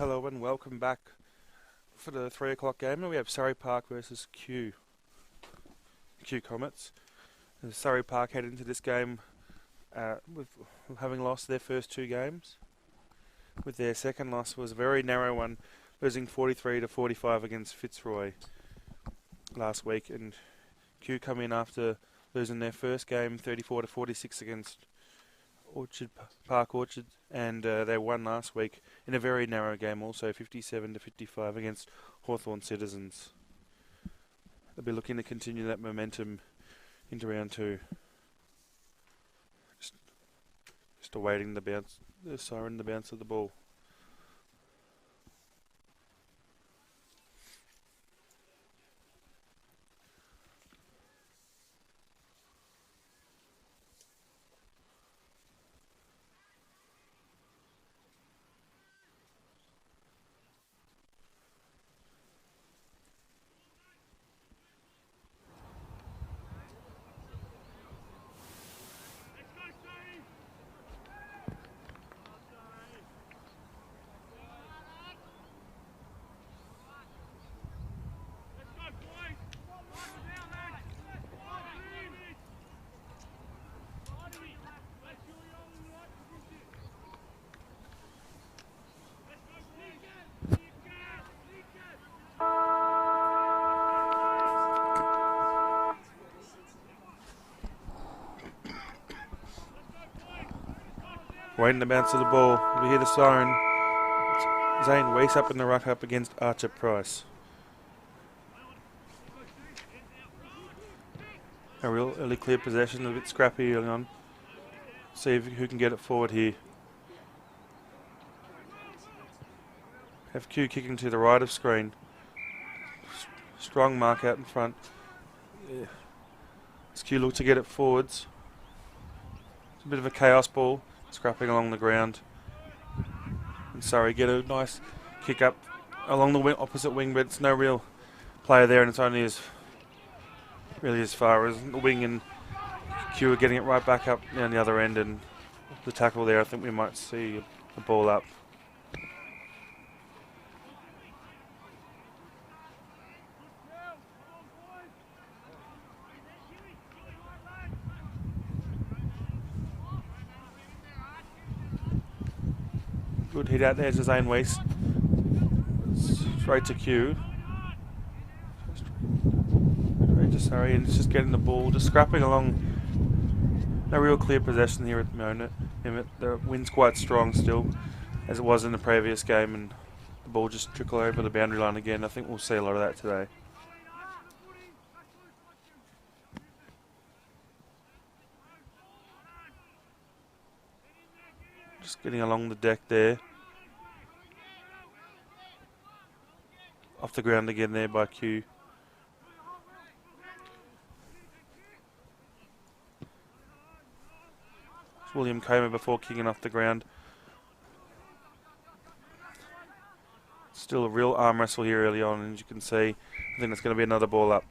Hello and welcome back for the 3 o'clock game. We have Surrey Park versus Q Comets. And Surrey Park head into this game with having lost their first two games. With their second loss was a very narrow one, losing 43 to 45 against Fitzroy last week. And Q come in after losing their first game 34 to 46 against Park Orchard, and they won last week in a very narrow game also, 57 to 55 against Hawthorn Citizens. They'll be looking to continue that momentum into round two. Just awaiting the bounce, the siren, the bounce of the ball. Waiting the bounce of the ball. We hear the siren. It's Zane Weiss up in the ruck up against Archer Price. A real early clear possession, a bit scrappy early on. See who can get it forward here. Have Q kicking to the right of screen. Strong mark out in front. Yeah. As Q look to get it forwards. It's a bit of a chaos ball. Scrapping along the ground. And Surrey get a nice kick up along the opposite wing, but it's no real player there, and it's only really as far as the wing, and Q are getting it right back up down the other end, and the tackle there, I think we might see the ball up. Good hit out there to Zane Weiss. Straight to Q. Straight to Surrey, and it's just getting the ball, just scrapping along. No real clear possession here at the moment. The wind's quite strong still, as it was in the previous game, and the ball just trickle over the boundary line again. I think we'll see a lot of that today. Just getting along the deck there. Off the ground again there by Q. It's William Comer before kicking off the ground. Still a real arm wrestle here early on, and as you can see, I think it's going to be another ball up.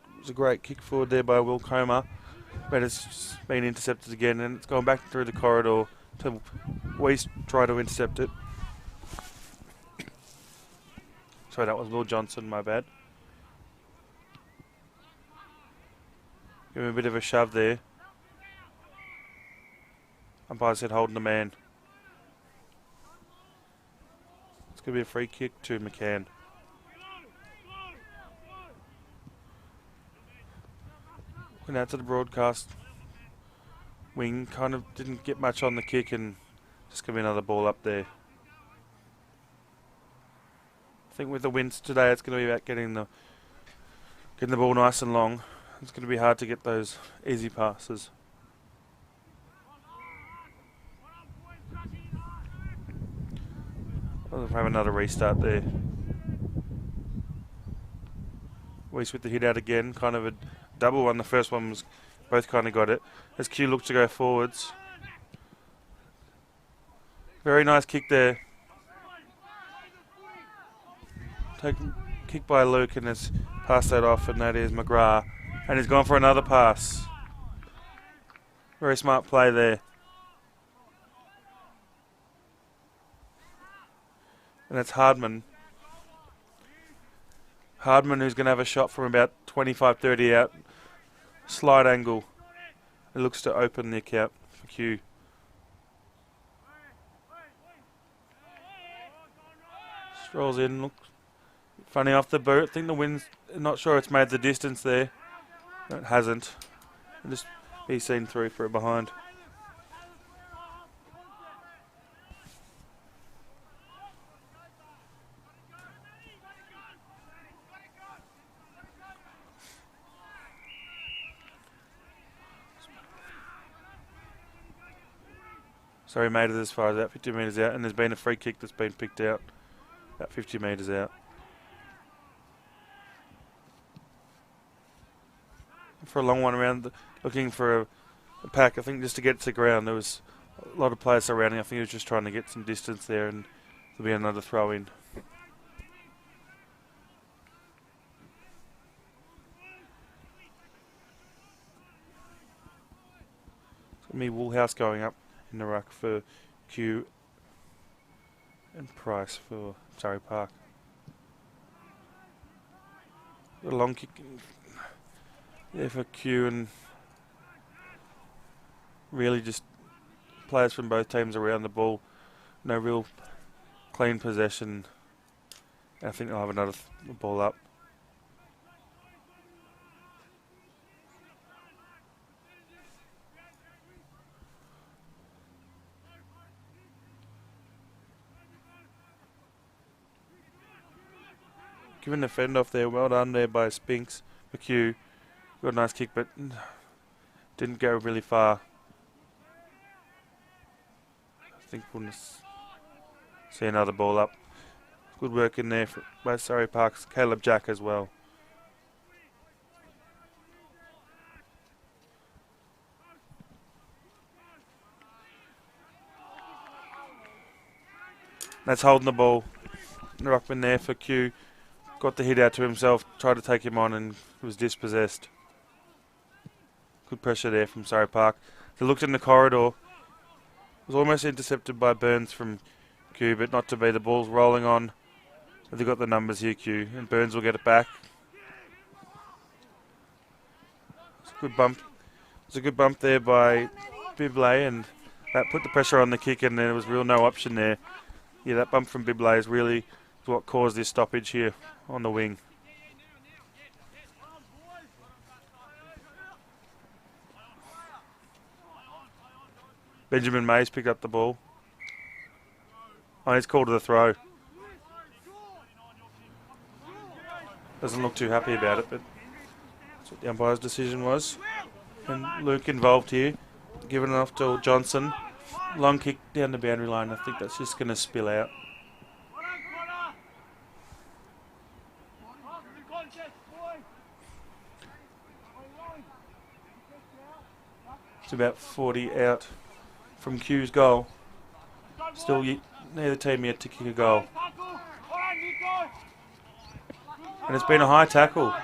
It was a great kick forward there by Will Comer, but it's been intercepted again, and it's gone back through the corridor to Weiss try to intercept it. Sorry, that was Will Johnson, my bad. Give him a bit of a shove there. Umpire said holding the man. It's going to be a free kick to McCann. Went out to the broadcast wing, kind of didn't get much on the kick, and just going to be another ball up there. I think with the winds today, it's going to be about getting the ball nice and long. It's going to be hard to get those easy passes. We'll have another restart there. Weiss with the hit out again, kind of a double one. The first one was both kind of got it. As Q looked to go forwards. Very nice kick there. Kick by Luke and has passed that off, and that is McGrath. And he's gone for another pass. Very smart play there. And that's Hardman. Hardman, who's going to have a shot from about 25-30 out. Slight angle. It looks to open the account for Q. Strolls in. Looks funny off the boot. I think the wind's not sure it's made the distance there. No, it hasn't. It'll just be seen through for a behind. Sorry, made it as far as about 50 metres out, and there's been a free kick that's been picked out about 50 metres out. For a long one around, looking for a pack, I think just to get to the ground. There was a lot of players surrounding. I think he was just trying to get some distance there, and there'll be another throw in. It's going to be Woolhouse going up in the ruck for Q and Price for Surrey Park. A long kick there for Q, and really just players from both teams around the ball. No real clean possession. I think they'll have another ball up. Given the fend off there, well done there by Spinks for Q. Got a nice kick, but didn't go really far. I think we'll see another ball up. Good work in there by Surrey Park's Caleb Jack as well. That's holding the ball. Ruckman there for Q. Got the hit out to himself, tried to take him on and was dispossessed. Good pressure there from Surrey Park. They looked in the corridor. Was almost intercepted by Burns from Q, but not to be. The ball's rolling on. They've got the numbers here, Q, and Burns will get it back. It's a good bump. It's a good bump there by Biblay, and that put the pressure on the kick, and there was real no option there. Yeah, that bump from Biblay is really what caused this stoppage here on the wing. Benjamin Mays picked up the ball. Oh, he's called to the throw. Doesn't look too happy about it, but that's what the umpire's decision was. And Luke involved here, giving it off to Johnson. Long kick down the boundary line. I think that's just going to spill out. It's about 40 out from Q's goal. Still neither team yet to kick a goal. And it's been a high tackle. I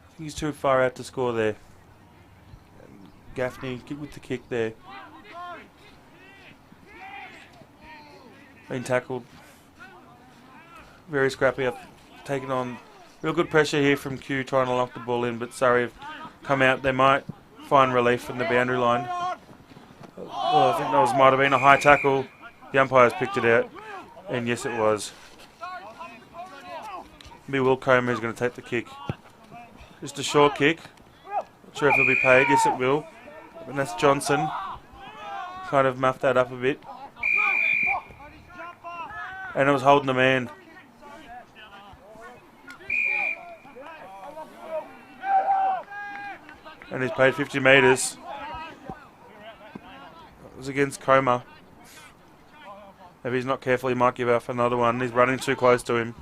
think he's too far out to score there. And Gaffney with the kick there. Been tackled. Very scrappy. I've taken on real good pressure here from Q trying to lock the ball in, but Surrey have come out. They might find relief from the boundary line. Well, I think that might have been a high tackle. The umpires picked it out, and yes, it was. Be Will Comer who's going to take the kick. Just a short kick. Not sure if it'll be paid. Yes, it will. And that's Johnson. Kind of muffed that up a bit. And it was holding the man. And he's paid 50 metres. It was against Comer. If he's not careful, he might give up another one. He's running too close to him.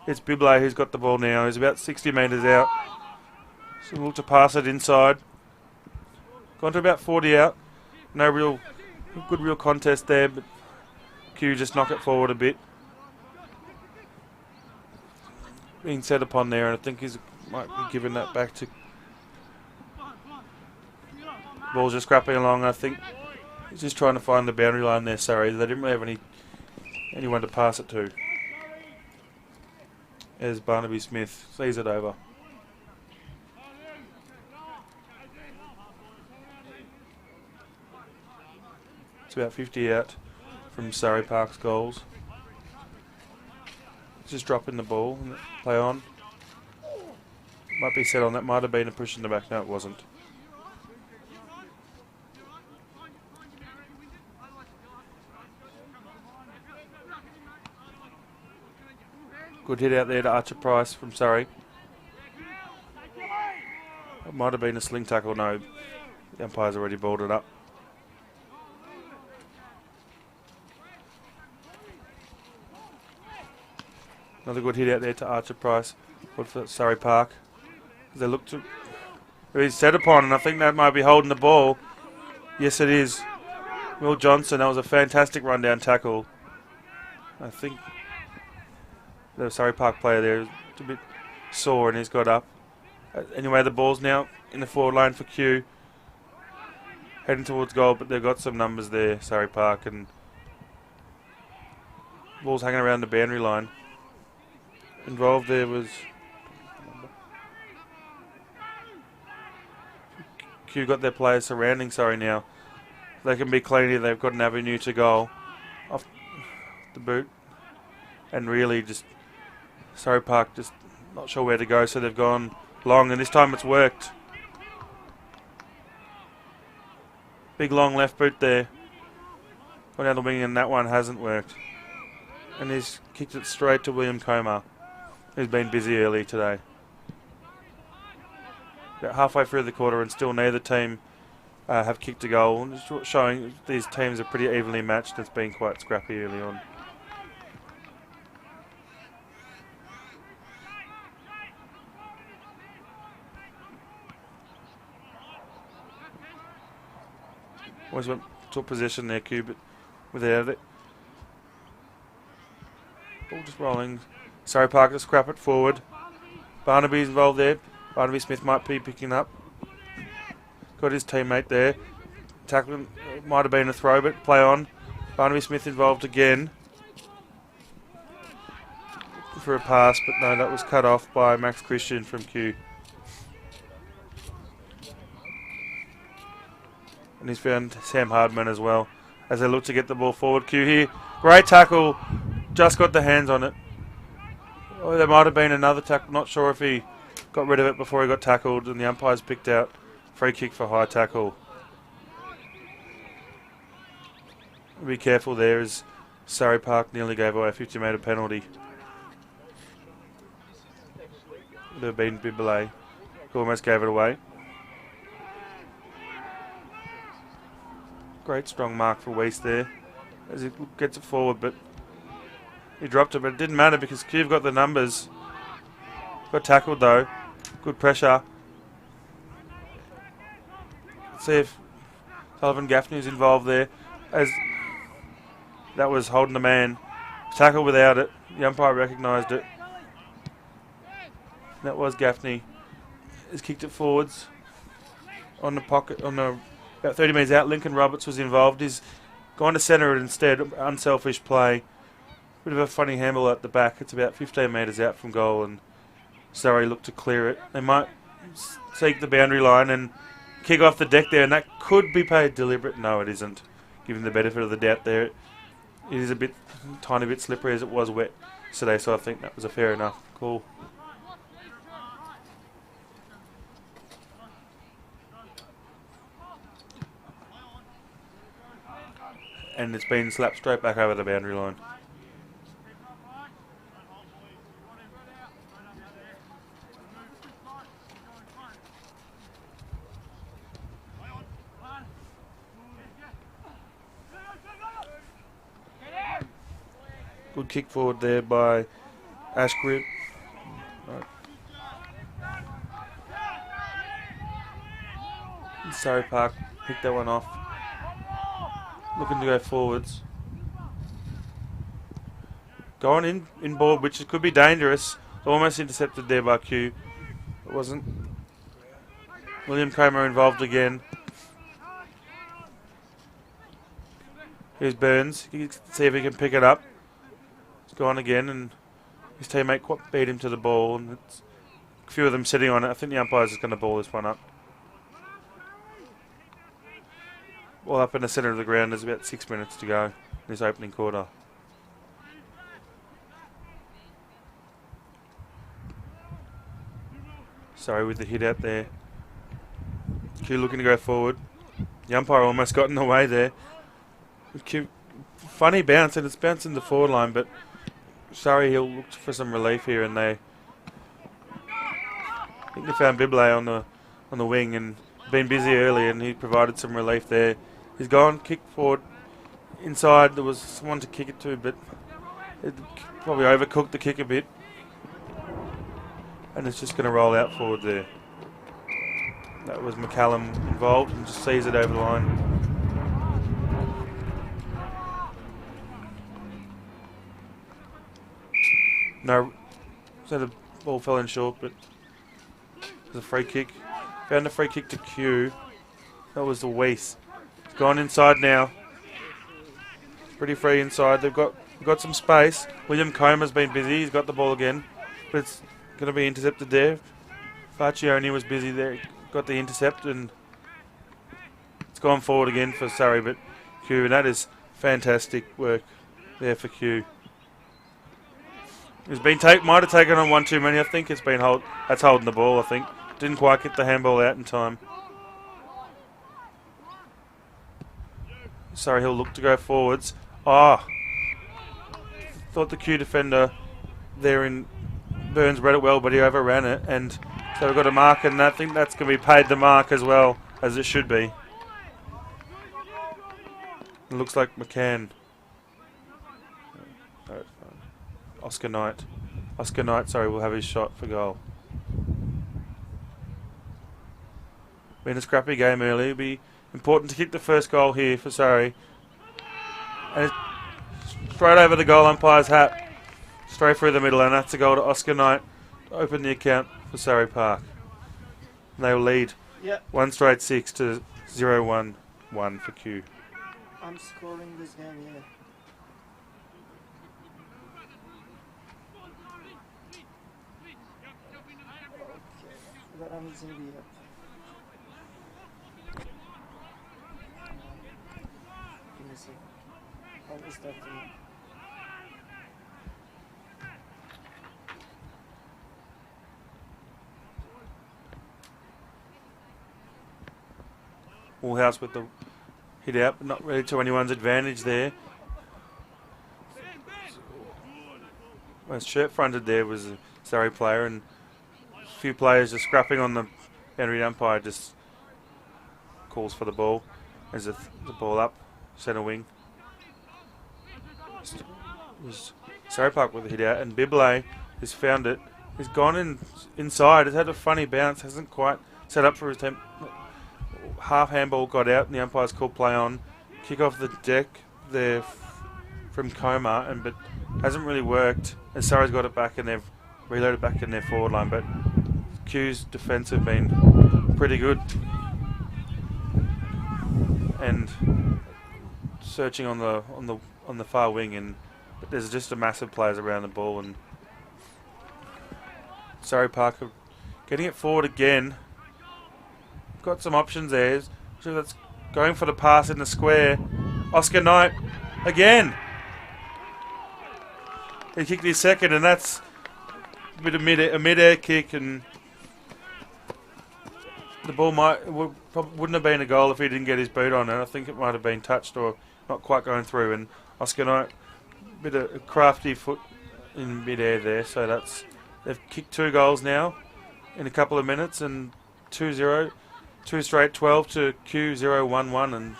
It's Biblay who's got the ball now. He's about 60 metres out. So look to pass it inside. Gone to about 40 out. No real Good real contest there, but Q just knock it forward a bit. Being set upon there, and I think he's might be giving that back to. Ball's just scrapping along. I think he's just trying to find the boundary line there. Sorry, they didn't really have anyone to pass it to. As Barnaby Smith sees it over. It's about 50 out from Surrey Park's goals. Just dropping the ball and play on. Might be set on. That might have been a push in the back. No, it wasn't. Good hit out there to Archer Price from Surrey. It might have been a sling tackle. No, the umpire's already balled it up. Another good hit out there to Archer Price. Good for Surrey Park. They look to. He's set upon, and I think that might be holding the ball. Yes, it is. Will Johnson, that was a fantastic rundown tackle. I think the Surrey Park player there is a bit sore, and he's got up. Anyway, the ball's now in the forward line for Q. Heading towards goal, but they've got some numbers there, Surrey Park, and ball's hanging around the boundary line. Involved there was Q. Got their players surrounding Surrey now. They can be clean here. They've got an avenue to goal off the boot, and really just Surrey Park just not sure where to go, so they've gone long, and this time it's worked. Big long left boot there. Gone down the wing, and that one hasn't worked. And he's kicked it straight to William Comer, who's been busy early today. About halfway through the quarter, and still neither team have kicked a goal, showing these teams are pretty evenly matched. It's been quite scrappy early on. Always went to a position there, Q, but without it. Ball just rolling. Surrey Park to scrap it forward. Barnaby's involved there. Barnaby Smith might be picking up. Got his teammate there. Tackling, might have been a throw, but play on. Barnaby Smith involved again for a pass, but no, that was cut off by Max Christian from Q. And he's found Sam Hardman as well as they look to get the ball forward. Q here. Great tackle. Just got the hands on it. Oh, there might have been another tackle. Not sure if he got rid of it before he got tackled, and the umpires picked out free kick for high tackle. Be careful there as Surrey Park nearly gave away a 50-metre penalty. Would have been Bibelet, who almost gave it away. Great strong mark for Weiss there as he gets it forward, but he dropped it, but it didn't matter because Q got the numbers. Got tackled though. Good pressure. Let's see if Sullivan Gaffney's involved there, as that was holding the man. Tackle without it. The umpire recognised it. That was Gaffney. He's kicked it forwards on the pocket, on the about 30 metres out. Lincoln Roberts was involved. He's gone to centre it instead. Unselfish play. Bit of a funny handle at the back. It's about 15 metres out from goal, and Surrey look to clear it. They might seek the boundary line and kick off the deck there, and that could be paid deliberate. No, it isn't. Given the benefit of the doubt there, it is a bit, tiny bit slippery as it was wet today, so I think that was a fair enough call. And it's been slapped straight back over the boundary line. Good kick forward there by Ashgrip. Right. Surrey Park picked that one off. looking to go forwards. Going in ball, which could be dangerous. Almost intercepted there by Q. It wasn't. William Comer involved again. Here's Burns. You can see if he can pick it up. It's gone again, and his teammate beat him to the ball. And it's a few of them sitting on it. I think the umpire's just going to ball this one up. Ball up in the centre of the ground. There's about 6 minutes to go in this opening quarter. Sorry with the hit out there. Q looking to go forward. The umpire almost got in the way there. Q, funny bounce, and it's bouncing the forward line, but Surrey Hill looked for some relief here, and I think they found Bibley on the wing, and been busy early, and he provided some relief there. He's gone, kicked forward inside. There was someone to kick it to, but it probably overcooked the kick a bit, and it's just going to roll out forward there. That was McCallum involved, and just sees it over the line. No, so the ball fell in short, but it was a free kick. Found a free kick to Q. That was the Weiss. It's gone inside now. Pretty free inside. They've got some space. William Comer's been busy. He's got the ball again, but it's going to be intercepted there. Farcioni was busy there. Got the intercept, and it's gone forward again for Surrey, but Q, and that is fantastic work there for Q. It's been might have taken on one too many. I think it's been that's holding the ball. I think didn't quite get the handball out in time. Surrey Hill looked to go forwards. Thought the Q defender there in Burns read it well, but he overran it, and so we've got a mark, and I think that's going to be paid the mark as well as it should be. It looks like McCann. Oscar Knight, sorry, will have his shot for goal. Been a scrappy game early. It'll be important to kick the first goal here for Surrey. And it's straight over the goal umpire's hat. Straight through the middle, and that's a goal to Oscar Knight to open the account for Surrey Park. And they will lead 1 straight 6 to 0-1-1 for Q. I'm scoring this game, yeah. But I'm using the app. Give me a second. I'll start to Woolhouse with the hit out, but not really to anyone's advantage there. Well, shirt fronted there was a Surrey player, and a few players just scrapping on the boundary. Umpire just calls for the ball. There's the ball up, centre wing. It was Surrey Park with the hit out, and Bibley has found it. He's gone inside. It's had a funny bounce, hasn't quite set up for his temp. Half handball got out, and the umpire's called play on. Kick off the deck there from Comer, but hasn't really worked. And Surrey's got it back, and they've reloaded back in their forward line. But Q's defence have been pretty good, and searching on the far wing, but there's just a massive players around the ball, and Surrey Park are getting it forward again. Got some options there. So that's going for the pass in the square. Oscar Knight again. He kicked his second, and that's a bit of a mid-air kick, and the ball wouldn't have been a goal if he didn't get his boot on it. I think it might have been touched or not quite going through, and Oscar Knight, a bit of a crafty foot in mid-air there. So they've kicked 2 goals now in a couple of minutes, and 2-0. 2 straight 12 to Q 0-1-1, and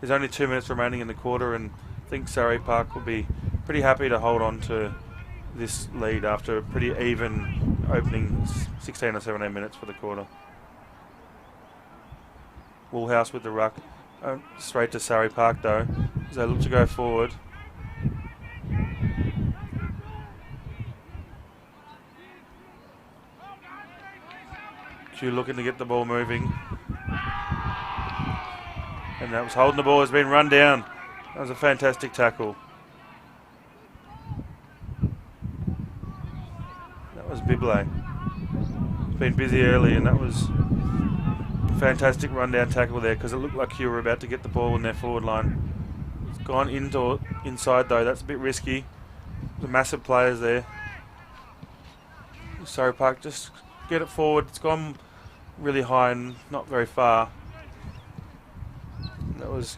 there's only 2 minutes remaining in the quarter, and I think Surrey Park will be pretty happy to hold on to this lead after a pretty even opening 16 or 17 minutes for the quarter. Woolhouse with the ruck Straight to Surrey Park though, as they look to go forward. Q looking to get the ball moving. And that was holding the ball, has been run down. That was a fantastic tackle. That was Bibley. He's been busy early, and that was a fantastic run-down tackle there, because it looked like Q were about to get the ball in their forward line. It's gone inside though, that's a bit risky. The massive players there. Surrey Park just get it forward. It's gone really high and not very far. That was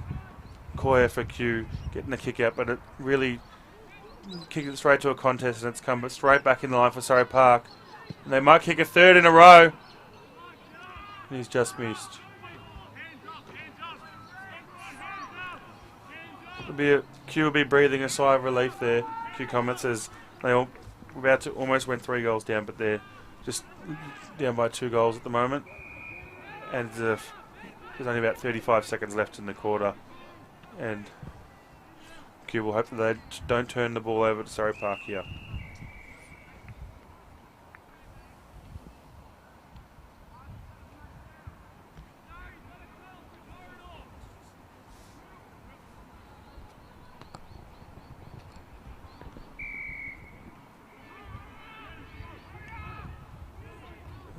Koya for Q getting the kick out, but it really kicked it straight to a contest, and it's come straight back in the line for Surrey Park. And they might kick a third in a row. And he's just missed. Q will be breathing a sigh of relief there. Q Comets, as they almost went 3 goals down, but they're just down by 2 goals at the moment. And there's only about 35 seconds left in the quarter. And Q will hope that they don't turn the ball over to Surrey Park here.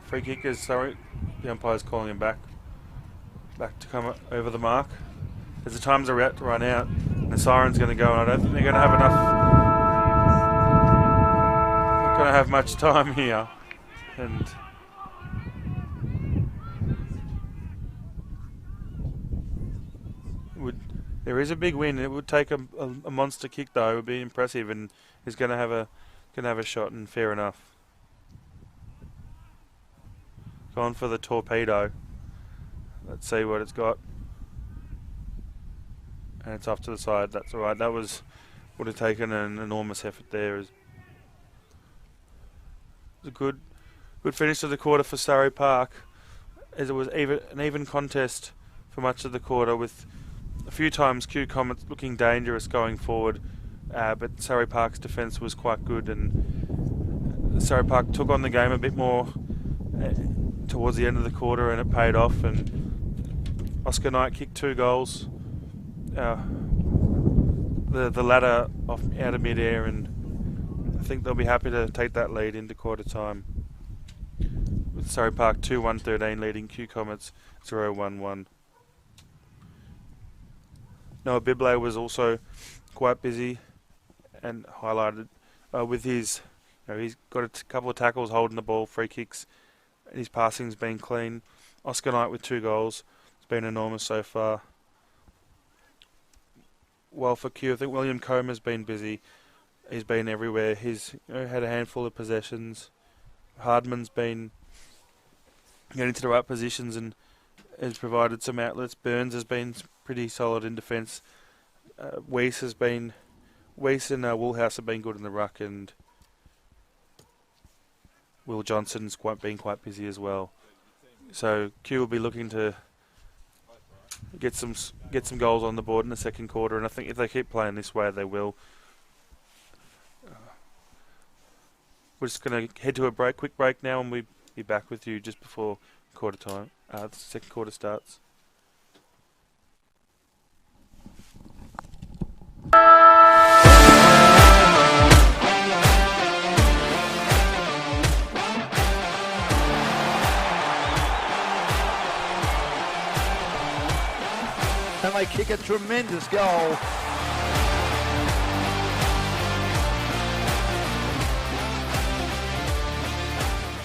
Free kick is Surrey. The umpire's calling him back to come over the mark. As the times are about to run out, and the siren's going to go, and I don't think they're going to have enough. Not going to have much time here, and there is a big win. It would take a monster kick though. It would be impressive, and he's going to have a shot, and fair enough. Gone for the torpedo. Let's see what it's got. And it's off to the side. That's all right. That would have taken an enormous effort there. It was a good finish to the quarter for Surrey Park, as it was an even contest for much of the quarter, with a few times Q Comets looking dangerous going forward, but Surrey Park's defence was quite good, and Surrey Park took on the game a bit more towards the end of the quarter, and it paid off. And Oscar Knight kicked 2 goals. The ladder out of mid-air, and I think they'll be happy to take that lead into quarter time, with Surrey Park 2-1-13 leading Q Comets 0-1-1. Noah Bibley was also quite busy and highlighted with his, he's got a couple of tackles, holding the ball, free kicks, and his passing's been clean. Oscar Knight with 2 goals. It's been enormous so far. Well, for Q, I think William Comer's been busy. He's been everywhere. He's had a handful of possessions. Hardman's been getting to the right positions and has provided some outlets. Burns has been pretty solid in defence. Weiss and Woolhouse have been good in the ruck, and Will Johnson's been quite busy as well. So Q will be looking to get some goals on the board in the second quarter, and I think if they keep playing this way, they will. We're just going to head to a quick break now, and we'll be back with you just before quarter time. The second quarter starts. And they kick a tremendous goal.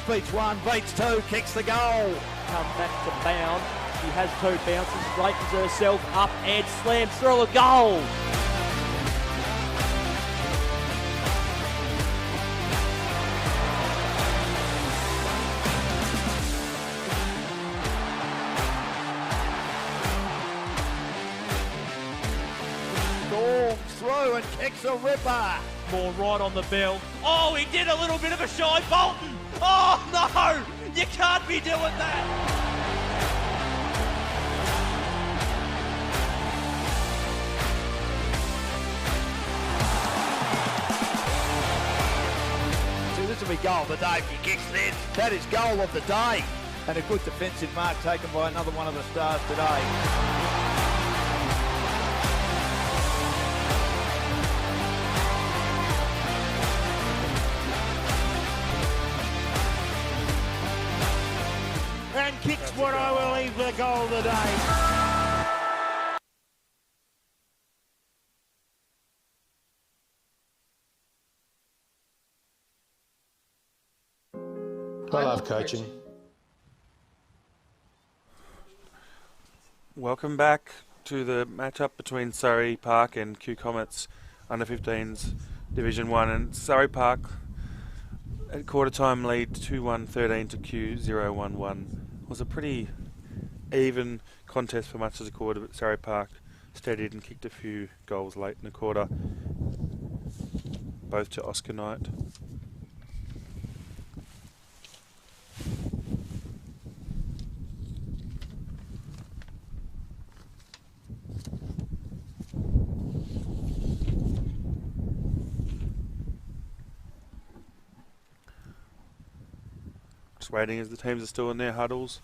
Beats 1, beats 2, kicks the goal. Come back to bound. She has 2 bounces, straightens herself up and slams through a goal. Through and kicks a ripper. More right on the bell. Oh, he did a little bit of a shy Bolton. Oh, no! You can't be doing that! to be goal of the day if he kicks this. That is goal of the day. And a good defensive mark taken by another one of the stars today. And kicks what I believe the goal of the day. I love coaching. Welcome back to the matchup between Surrey Park and Q Comets under 15s Division 1, and Surrey Park at quarter time lead 2-1-13 to Q 0-1-1. It was a pretty even contest for much of the quarter, but Surrey Park steadied and kicked a few goals late in the quarter, both to Oscar Knight. Just waiting as the teams are still in their huddles.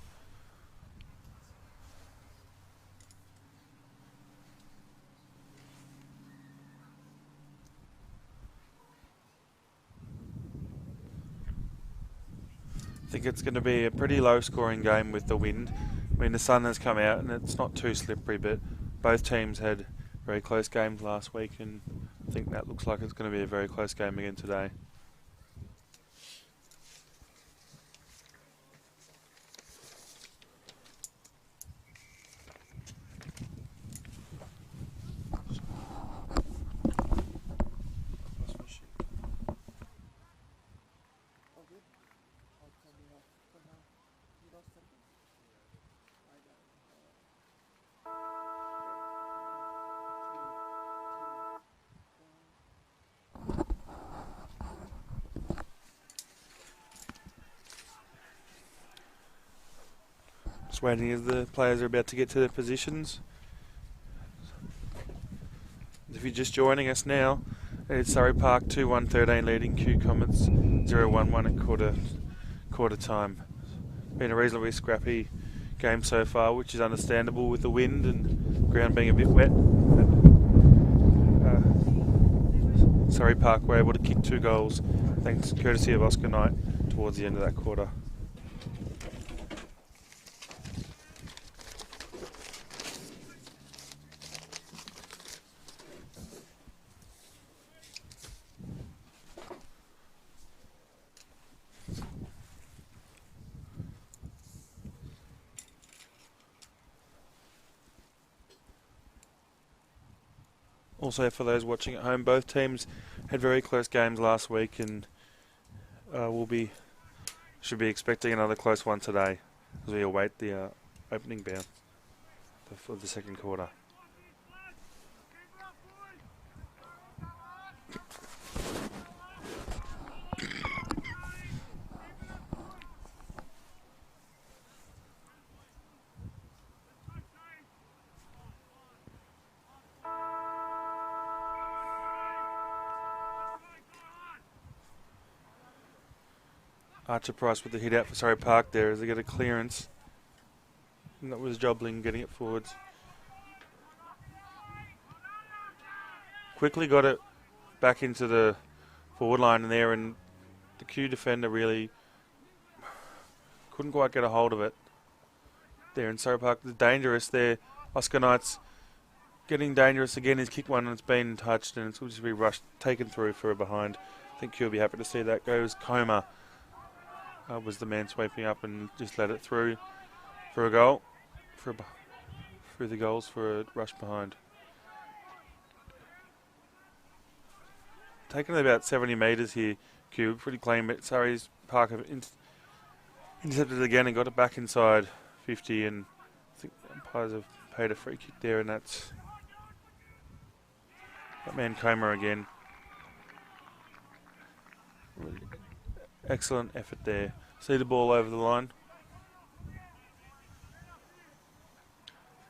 I think it's going to be a pretty low scoring game with the wind. I mean, the sun has come out and it's not too slippery, but both teams had very close games last week, and I think that looks like it's going to be a very close game again today. Just waiting as the players are about to get to their positions. If you're just joining us now, it's Surrey Park 2-1-13 leading Q Comets 0-1-1 at quarter time. Been a reasonably scrappy game so far, which is understandable with the wind and ground being a bit wet. Surrey Park were able to kick 2 goals, thanks courtesy of Oscar Knight, towards the end of that quarter. Also, for those watching at home, both teams had very close games last week, and should be expecting another close one today as we await the opening bell for the second quarter. Archer Price with the hit out for Surrey Park there as they get a clearance. And that was Jobling getting it forwards. Quickly got it back into the forward line in there, and the Q defender really couldn't quite get a hold of it. There in Surrey Park, dangerous there. Oscar Knight's getting dangerous again. He's kicked one and it's been touched, and it's going to be rushed, taken through for a behind. I think Q will be happy to see that goes. Comer was the man sweeping up and just let it through for a goal, through the goals for a rush behind. Taken about 70 metres here, Q, pretty clean, but Surrey's Park have intercepted it again and got it back inside 50, and I think the umpires have paid a free kick there, and that's that man Comer again. Excellent effort there. See the ball over the line.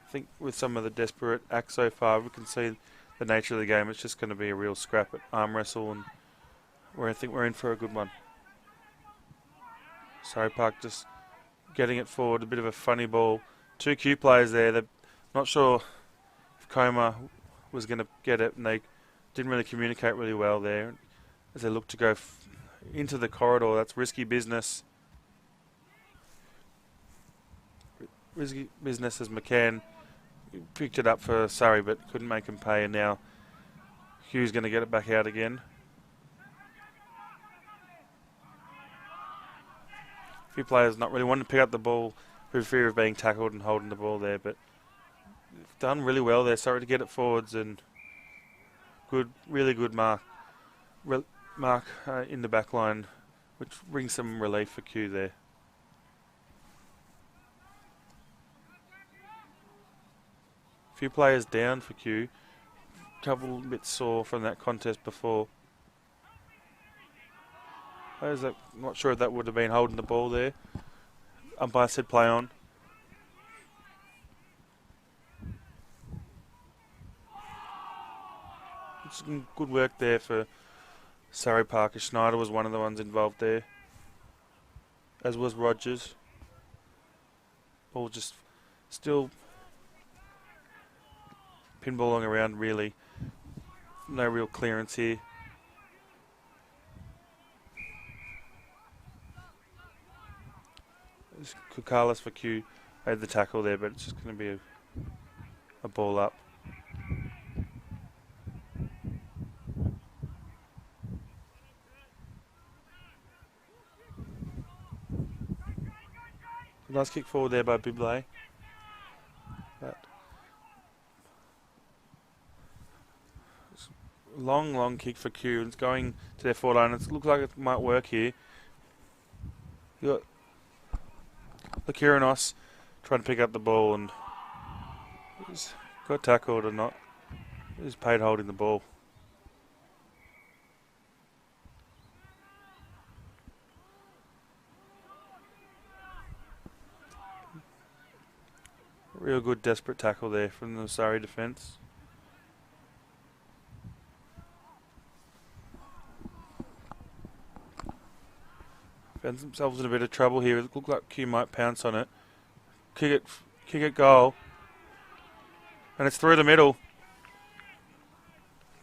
I think with some of the desperate acts so far, we can see the nature of the game. It's just going to be a real scrap at arm wrestle, and I think we're in for a good one. Surrey Park just getting it forward, a bit of a funny ball. 2 Q players there. They're not sure if Coma was going to get it, and they didn't really communicate really well there as they look to go into the corridor. That's risky business. Risky business as McCann picked it up for Surrey but couldn't make him pay, and now Hugh's going to get it back out again. A few players not really wanting to pick up the ball for fear of being tackled and holding the ball there, but they've done really well there. Sorry to get it forwards, and good, really good mark in the back line, which brings some relief for Q there. A few players down for Q. Couple bits sore from that contest before. Players that, not sure if that would have been holding the ball there. Umpire said play on. Some good work there for Surrey Parker. Schneider was one of the ones involved there, as was Rogers. Ball just still pinballing around, really. No real clearance here. Kukalis for Q had the tackle there, but it's just going to be a ball up. Nice kick forward there by Biblay. Long kick for Q. It's going to their forward line. It looks like it might work here. You got Lakiranos trying to pick up the ball, and he's got tackled or not. He's paid holding the ball. Real good desperate tackle there from the Surrey defence. Found themselves in a bit of trouble here. It looked like Q might pounce on it. Kick it goal. And it's through the middle.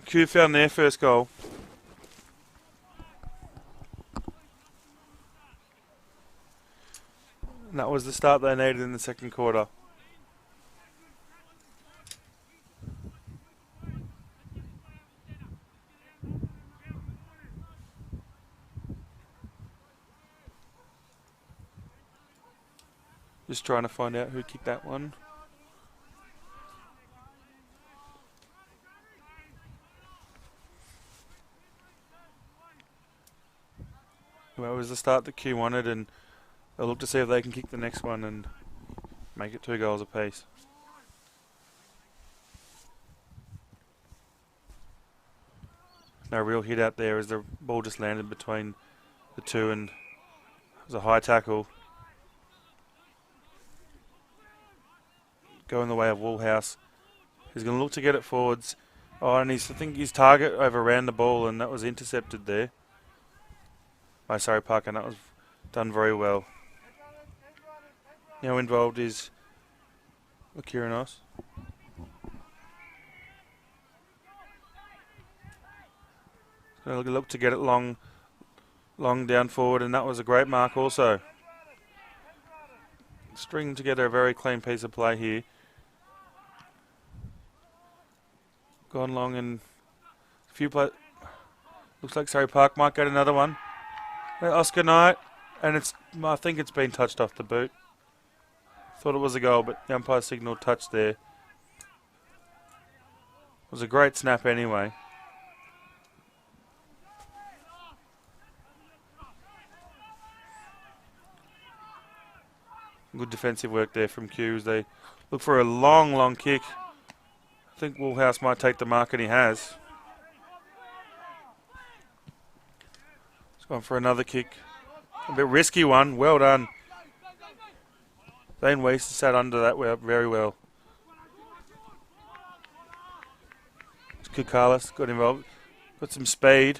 Q found their first goal. And that was the start they needed in the second quarter. Just trying to find out who kicked that one. Well, it was the start that Q wanted, and they'll look to see if they can kick the next one and make it 2 goals apiece. No real hit out there as the ball just landed between the two, and it was a high tackle. Going the way of Woolhouse. He's going to look to get it forwards. Oh, and I think his target overran the ball, and that was intercepted there by Surrey Park, and that was done very well. Now involved is Lakiranos. Going to look to get it long down forward, and that was a great mark also. String together a very clean piece of play here. Gone long, and a few play. Looks like Surrey Park might get another one. Oscar Knight, and I think it's been touched off the boot. Thought it was a goal, but the umpire signalled touch there. It was a great snap anyway. Good defensive work there from Q as they look for a long kick. I think Woolhouse might take the mark, and he has. He's gone for another kick. A bit risky one. Well done. Dane Weiss sat under that very well. Kukalis got involved. Got some speed.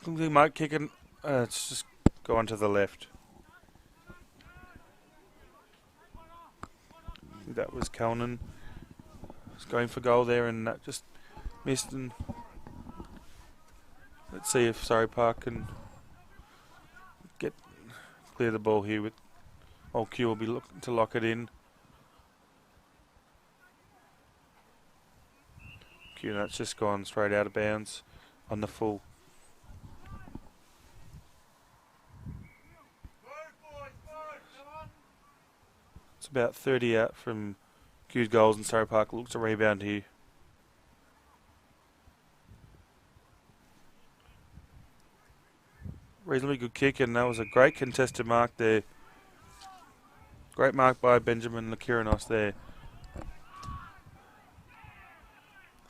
He might kick it. It's just gone to the left. think that was Calnan. Was going for goal there, and that just missed. And let's see if Surrey Park can clear the ball here. With old Q will be looking to lock it in. Q, that's just gone straight out of bounds on the full. It's about 30 out from Q's goals, and Surrey Park looks to rebound here. Reasonably good kick, and that was a great contested mark there. Great mark by Benjamin Lakiranos there.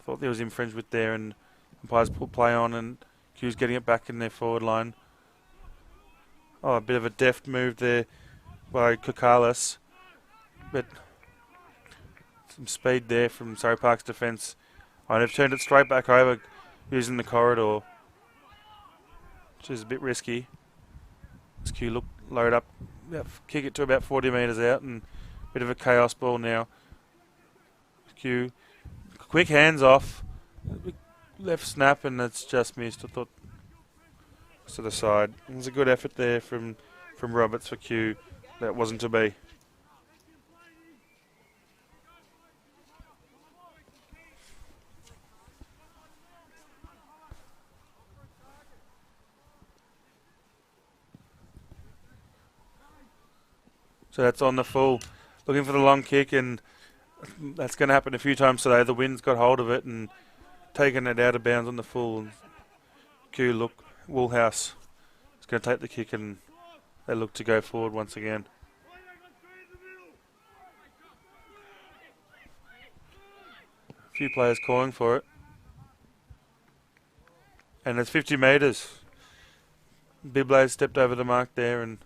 Thought there was infringement there, and umpires put play on, and Q's getting it back in their forward line. Oh, a bit of a deft move there by Kokalis, but some speed there from Surrey Park's defence. Oh, they've turned it straight back over using the corridor, which is a bit risky. As Q load up, kick it to about 40 metres out, and a bit of a chaos ball now. Q, quick hands off, left snap, and it's just missed. I thought to the side. It was a good effort there from Roberts for Q. That wasn't to be. So that's on the full. Looking for the long kick, and that's going to happen a few times today. The wind's got hold of it and taken it out of bounds on the full. And Q look, Woolhouse is going to take the kick, and they look to go forward once again. A few players calling for it. And it's 50 metres. Biblay's stepped over the mark there, and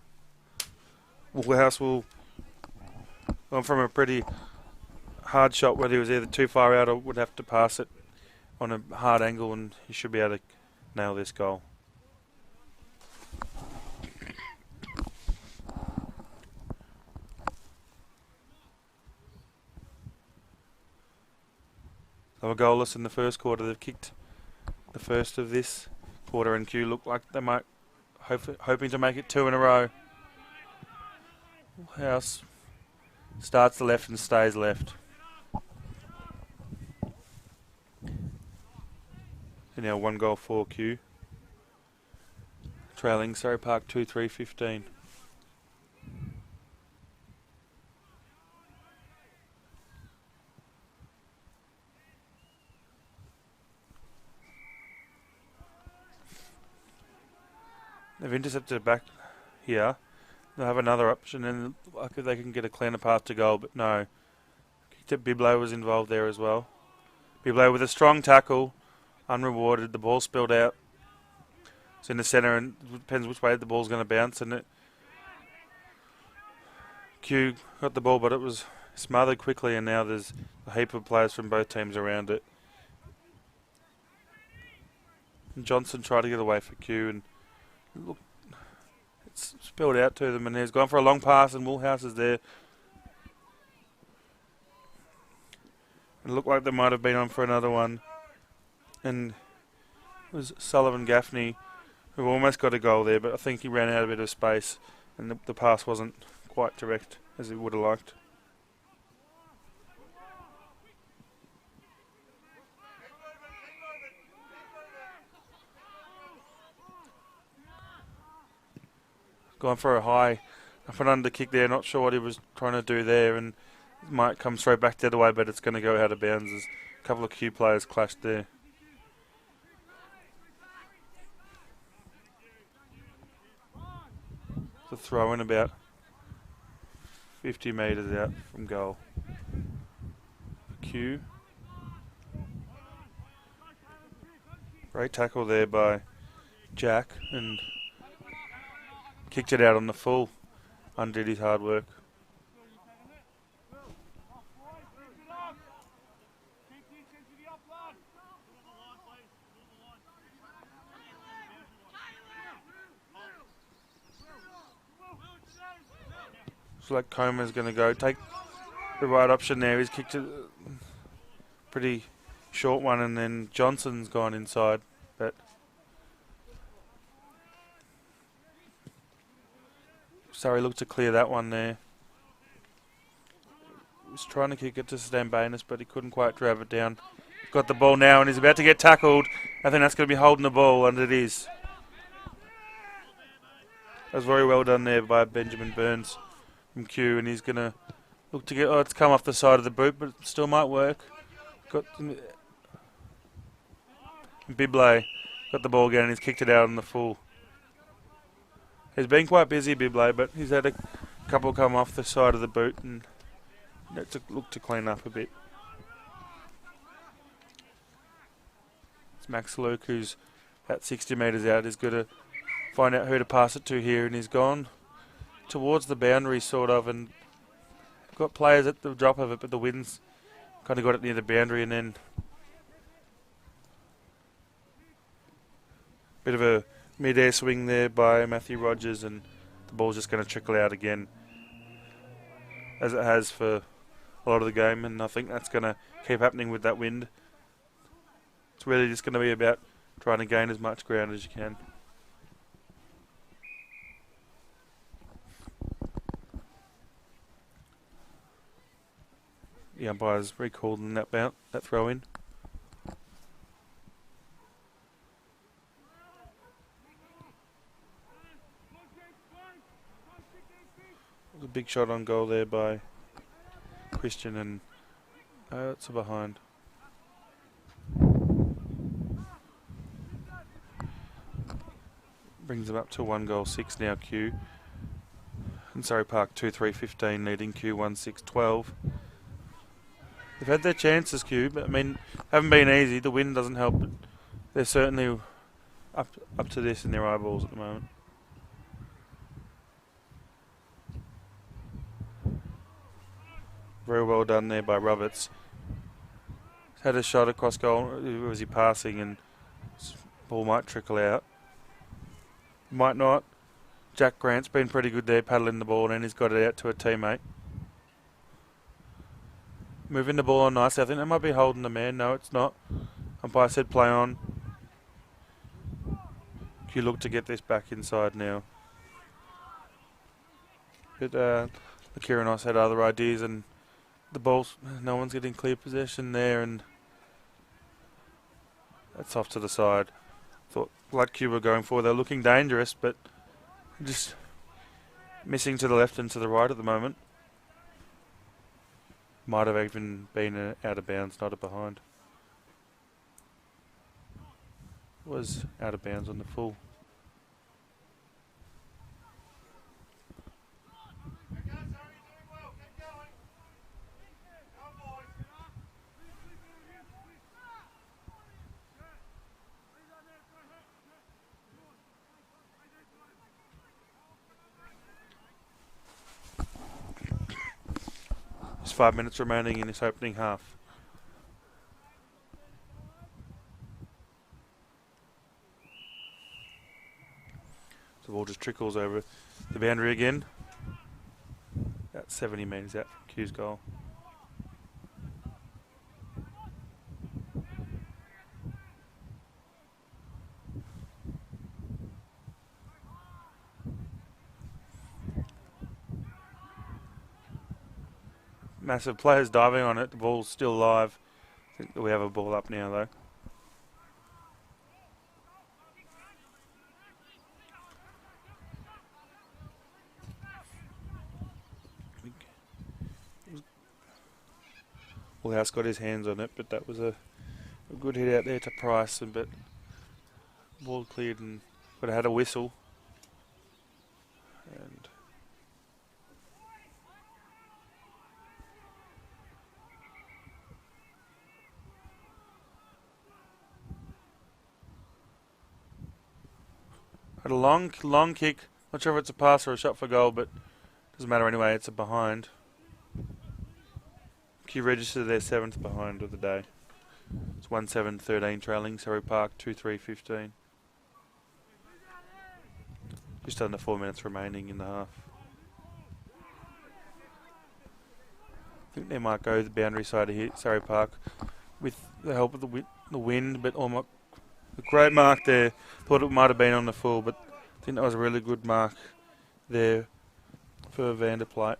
Woolhouse will gone from a pretty hard shot where he was either too far out or would have to pass it on a hard angle, and he should be able to nail this goal. They were goalless in the first quarter. They've kicked the first of this quarter, and Q look like they might hoping to make it 2 in a row. House starts the left and stays left. And now 1 goal for Q. Trailing Surrey Park 2-3-15. They've intercepted back here. They'll have another option, and like if they can get a cleaner path to goal, but no. Biblay was involved there as well. Biblay with a strong tackle, unrewarded. The ball spilled out. It's in the centre, and it depends which way the ball's going to bounce. And Q got the ball, but it was smothered quickly, and now there's a heap of players from both teams around it. And Johnson tried to get away for Q, and look, it's spilled out to them, and he's gone for a long pass, and Woolhouse is there. It looked like they might have been on for another one. And it was Sullivan Gaffney who almost got a goal there, but I think he ran out a bit of space, and the pass wasn't quite direct as he would have liked. Going for a high up and under kick there, not sure what he was trying to do there, and it might come straight back the other way, but it's going to go out of bounds as a couple of Q players clashed there. The throw in about 50 metres out from goal. Q. Great tackle there by Jack, and kicked it out on the full. Undid his hard work. Looks like Comer's going to go take the right option there. He's kicked a pretty short one, and then Johnson's gone inside. But Surrey looked to clear that one there. He was trying to kick it to Stambanis, but he couldn't quite drive it down. Got the ball now, and he's about to get tackled. I think that's going to be holding the ball, and it is. That was very well done there by Benjamin Burns from Q, and he's going to look to get... Oh, it's come off the side of the boot, but it still might work. Got Biblay got the ball again, and he's kicked it out on the full. He's been quite busy, Biblay, but he's had a couple come off the side of the boot, and that's a look to clean up a bit. It's Max Luke, who's about 60 metres out. He's got to find out who to pass it to here, and he's gone towards the boundary sort of, and got players at the drop of it, but the wind's kind of got it near the boundary, and then bit of a mid-air swing there by Matthew Rogers, and the ball's just going to trickle out again, as it has for a lot of the game, and I think that's going to keep happening with that wind. It's really just going to be about trying to gain as much ground as you can. The umpire's recalled in that throw in. A big shot on goal there by Christian, and it's a behind. Brings them up to 1-6 now, Q. And Surrey Park 2-3-15 leading Q 1-6-12. They've had their chances, Q, but I mean, haven't been easy. The wind doesn't help, but they're certainly up to this in their eyeballs at the moment. Very well done there by Roberts. He's had a shot across goal. Was he passing, and ball might trickle out. Might not. Jack Grant's been pretty good there, paddling the ball, and he's got it out to a teammate. Moving the ball on nicely. I think that might be holding the man. No, it's not. Umpire said play on. Q look to get this back inside now. But Kieran had other ideas, and the ball's, no one's getting clear possession there, and that's off to the side. Thought like Q were going for, they're looking dangerous, but just missing to the left and to the right at the moment. Might have even been out of bounds, not a behind. Was out of bounds on the full. There's 5 minutes remaining in this opening half. The ball just trickles over the boundary again. About 70 metres out from Q's goal. Massive players diving on it. The ball's still live. I think that we have a ball up now, though. Woolhouse got his hands on it, but that was a good hit out there to Price. But ball cleared, and but it had a whistle. And had a long kick. Not sure if it's a pass or a shot for goal, but doesn't matter anyway. It's a behind. Q registered their 7th behind of the day. It's 1-7-13 trailing Surrey Park 2-3-15. Just under 4 minutes remaining in the half. I think they might go the boundary side of here, Surrey Park, with the help of the wind, but almost a great mark there. Thought it might have been on the full, but I think that was a really good mark there for Vanderplate.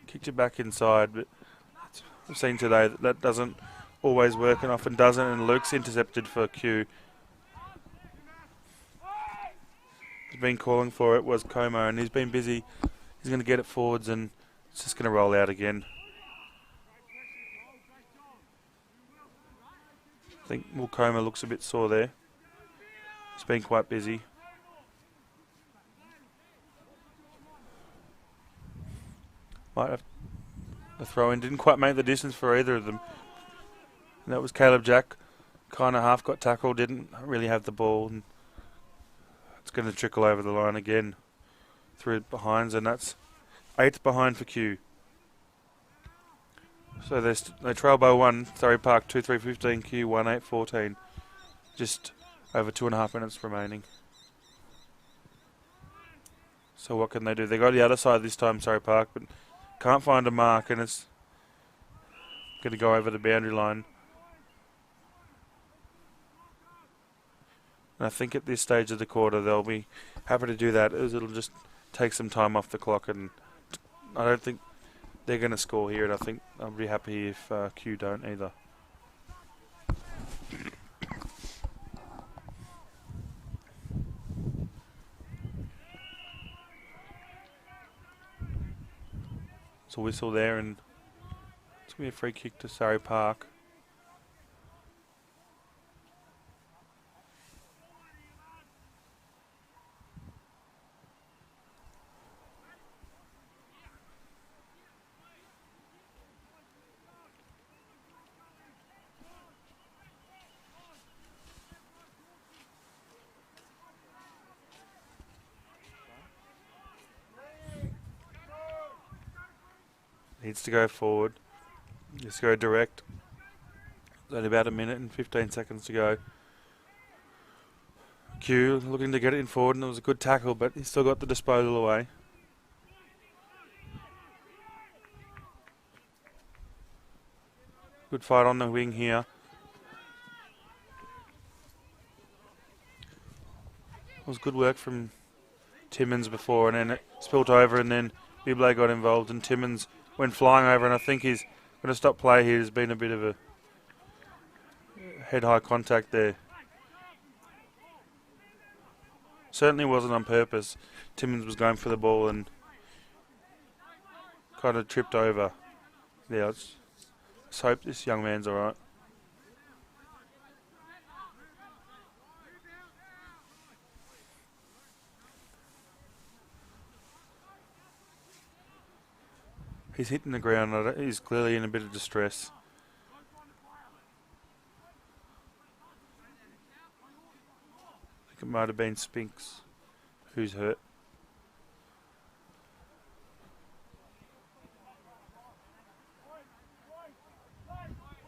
Kicked it back inside, but we've seen today that doesn't always work and often doesn't, and Luke's intercepted for Q. He's been calling for it, was Como, and he's been busy. He's going to get it forwards and it's just going to roll out again. I think Mulcoma looks a bit sore there. He's been quite busy. Might have the throw in. Didn't quite make the distance for either of them. And that was Caleb Jack. Kind of half got tackled, didn't really have the ball. And it's going to trickle over the line again through behinds, and that's 8 behind for Q. So they trail by 1. Surrey Park 2-3-15, Q 1-8-14. Just over 2.5 minutes remaining. So what can they do? They go to the other side this time, Surrey Park, but can't find a mark, and it's going to go over the boundary line. And I think at this stage of the quarter they'll be happy to do that, as it'll just take some time off the clock, and I don't think they're going to score here, and I think I'll be happy if Q don't either. So whistle there, and it's going to be a free kick to Surrey Park. Needs to go forward. Just go direct. There's only about 1 minute and 15 seconds to go. Q looking to get it in forward, and it was a good tackle, but he still got the disposal away. Good fight on the wing here. It was good work from Timmins before, and then it spilt over, and then Biblay got involved, and Timmins went flying over, and I think he's going to stop play here. There's been a bit of a head-high contact there. Certainly wasn't on purpose. Timmins was going for the ball and kind of tripped over. Yeah, let's hope this young man's alright. He's hitting the ground. He's clearly in a bit of distress. I think it might have been Spinks who's hurt.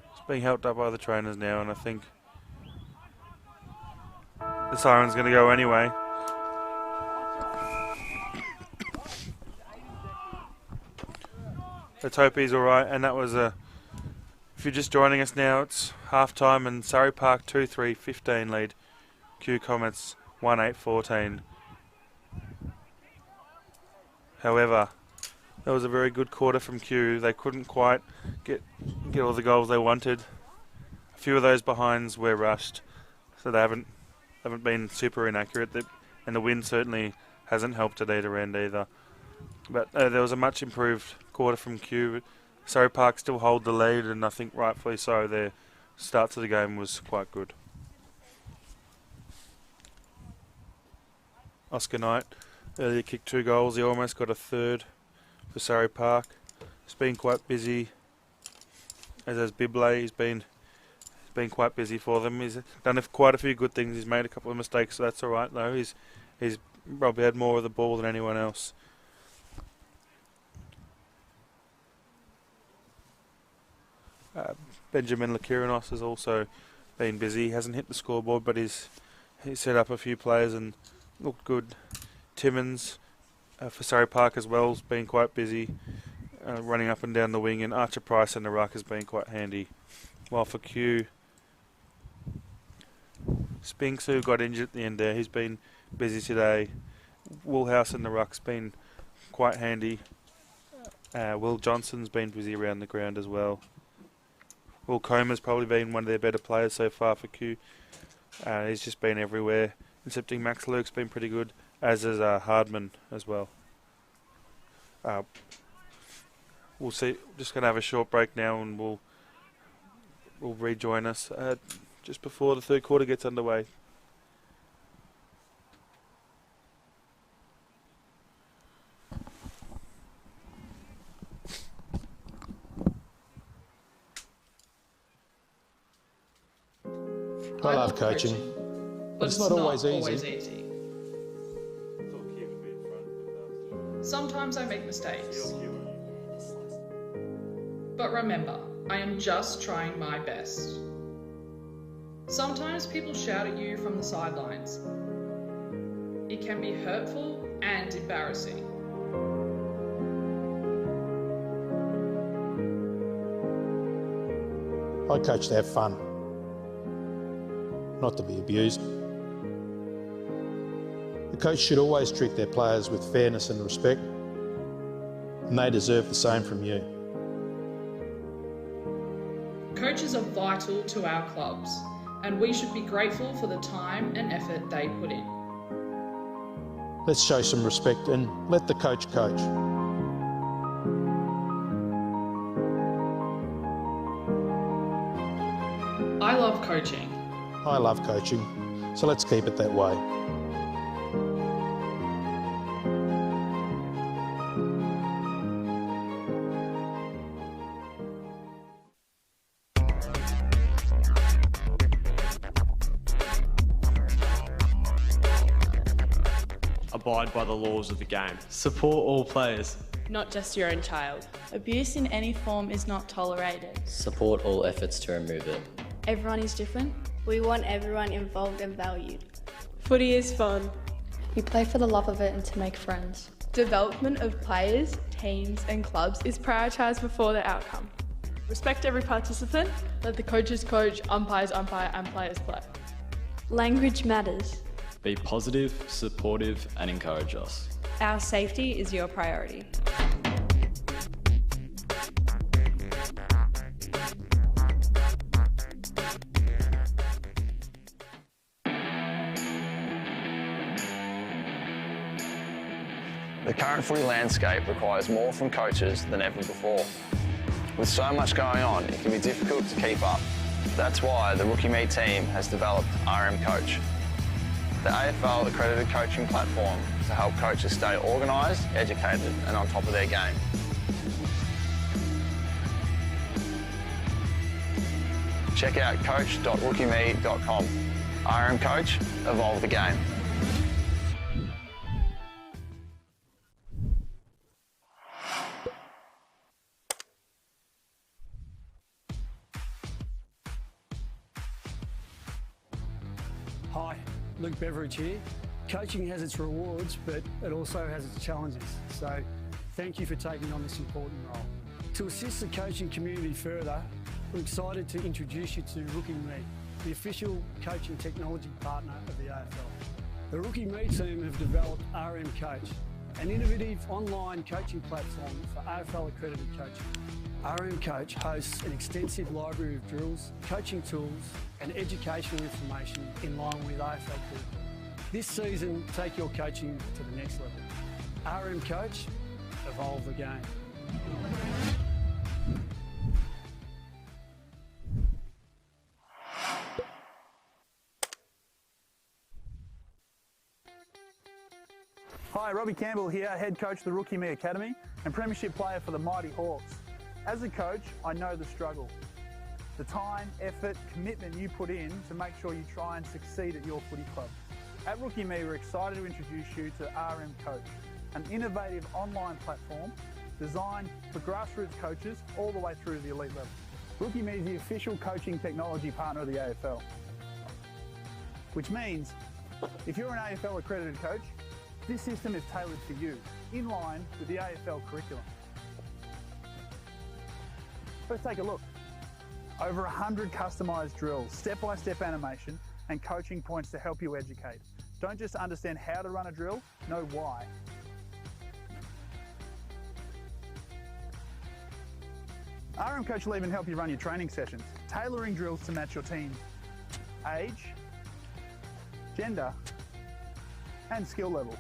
It's being helped up by the trainers now, and I think the siren's going to go anyway. Let's hope he's alright, and that was a... If you're just joining us now, it's half time, and Surrey Park 2-3-15 lead. Q Comets 1-8-14. However, that was a very good quarter from Q. They couldn't quite get all the goals they wanted. A few of those behinds were rushed, so they haven't been super inaccurate, and the wind certainly hasn't helped at either end either. But there was a much improved quarter from Q. Surrey Park still hold the lead, and I think rightfully so. Their start to the game was quite good. Oscar Knight earlier kicked 2 goals. He almost got a third for Surrey Park. He's been quite busy, as has Biblay. He's been quite busy for them. He's done quite a few good things. He's made a couple of mistakes, so that's all right though. He's probably had more of the ball than anyone else. Benjamin Lakiranos has also been busy. He hasn't hit the scoreboard, but he's set up a few players and looked good. Timmins for Surrey Park as well has been quite busy, running up and down the wing, and Archer Price in the ruck has been quite handy. While for Q, Spinks, who got injured at the end there, he's been busy today. Woolhouse in the ruck's been quite handy. Will Johnson's been busy around the ground as well. Will Comer's probably been one of their better players so far for Q. He's just been everywhere. Excepting Max Luke's been pretty good, as is Hardman as well. We'll see. Just going to have a short break now, and we'll rejoin us just before the third quarter gets underway. I love coaching, but it's not always easy. Sometimes I make mistakes. But remember, I am just trying my best. Sometimes people shout at you from the sidelines. It can be hurtful and embarrassing. I coach to have fun, not to be abused. The coach should always treat their players with fairness and respect, and they deserve the same from you. Coaches are vital to our clubs, and we should be grateful for the time and effort they put in. Let's show some respect and let the coach coach. I love coaching. I love coaching, so let's keep it that way. Abide by the laws of the game. Support all players. Not just your own child. Abuse in any form is not tolerated. Support all efforts to remove it. Everyone is different. We want everyone involved and valued. Footy is fun. We play for the love of it and to make friends. Development of players, teams and clubs is prioritised before the outcome. Respect every participant. Let the coaches coach, umpires umpire and players play. Language matters. Be positive, supportive and encourage us. Our safety is your priority. The current footy landscape requires more from coaches than ever before. With so much going on, it can be difficult to keep up. That's why the Rookie Me team has developed RM Coach, the AFL accredited coaching platform to help coaches stay organised, educated and on top of their game. Check out coach.rookieme.com. RM Coach, evolve the game. Hi, Luke Beveridge here. Coaching has its rewards, but it also has its challenges. So thank you for taking on this important role. To assist the coaching community further, we're excited to introduce you to Rookie Me, the official coaching technology partner of the AFL. The Rookie Me team have developed RM Coach, an innovative online coaching platform for AFL accredited coaching. RM Coach hosts an extensive library of drills, coaching tools and educational information in line with AFL curriculum. This season, take your coaching to the next level. RM Coach, evolve the game. Hi, Robbie Campbell here, head coach of the Rookie Me Academy and premiership player for the Mighty Hawks. As a coach, I know the struggle. The time, effort, commitment you put in to make sure you try and succeed at your footy club. At Rookie Me, we're excited to introduce you to RM Coach, an innovative online platform designed for grassroots coaches all the way through to the elite level. Rookie Me is the official coaching technology partner of the AFL, which means if you're an AFL accredited coach, this system is tailored for you. in line with the AFL curriculum. Let's take a look. Over 100 customised drills, step-by-step animation and coaching points to help you educate. Don't just understand how to run a drill, know why. RM Coach will even help you run your training sessions, tailoring drills to match your team age, gender and skill level.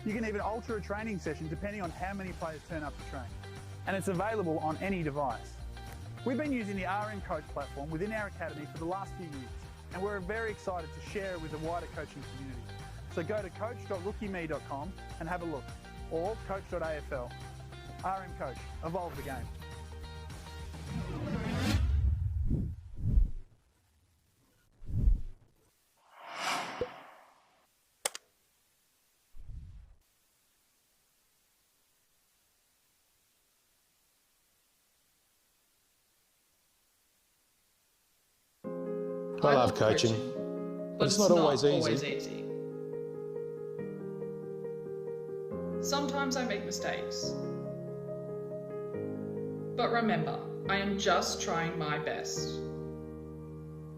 You can even alter a training session depending on how many players turn up to train. And it's available on any device. We've been using the RM Coach platform within our academy for the last few years, and we're very excited to share it with the wider coaching community. So go to coach.rookieme.com and have a look, or coach.afl. RM Coach, evolve the game. I love coaching, but it's not always easy. Sometimes I make mistakes. But remember, I am just trying my best.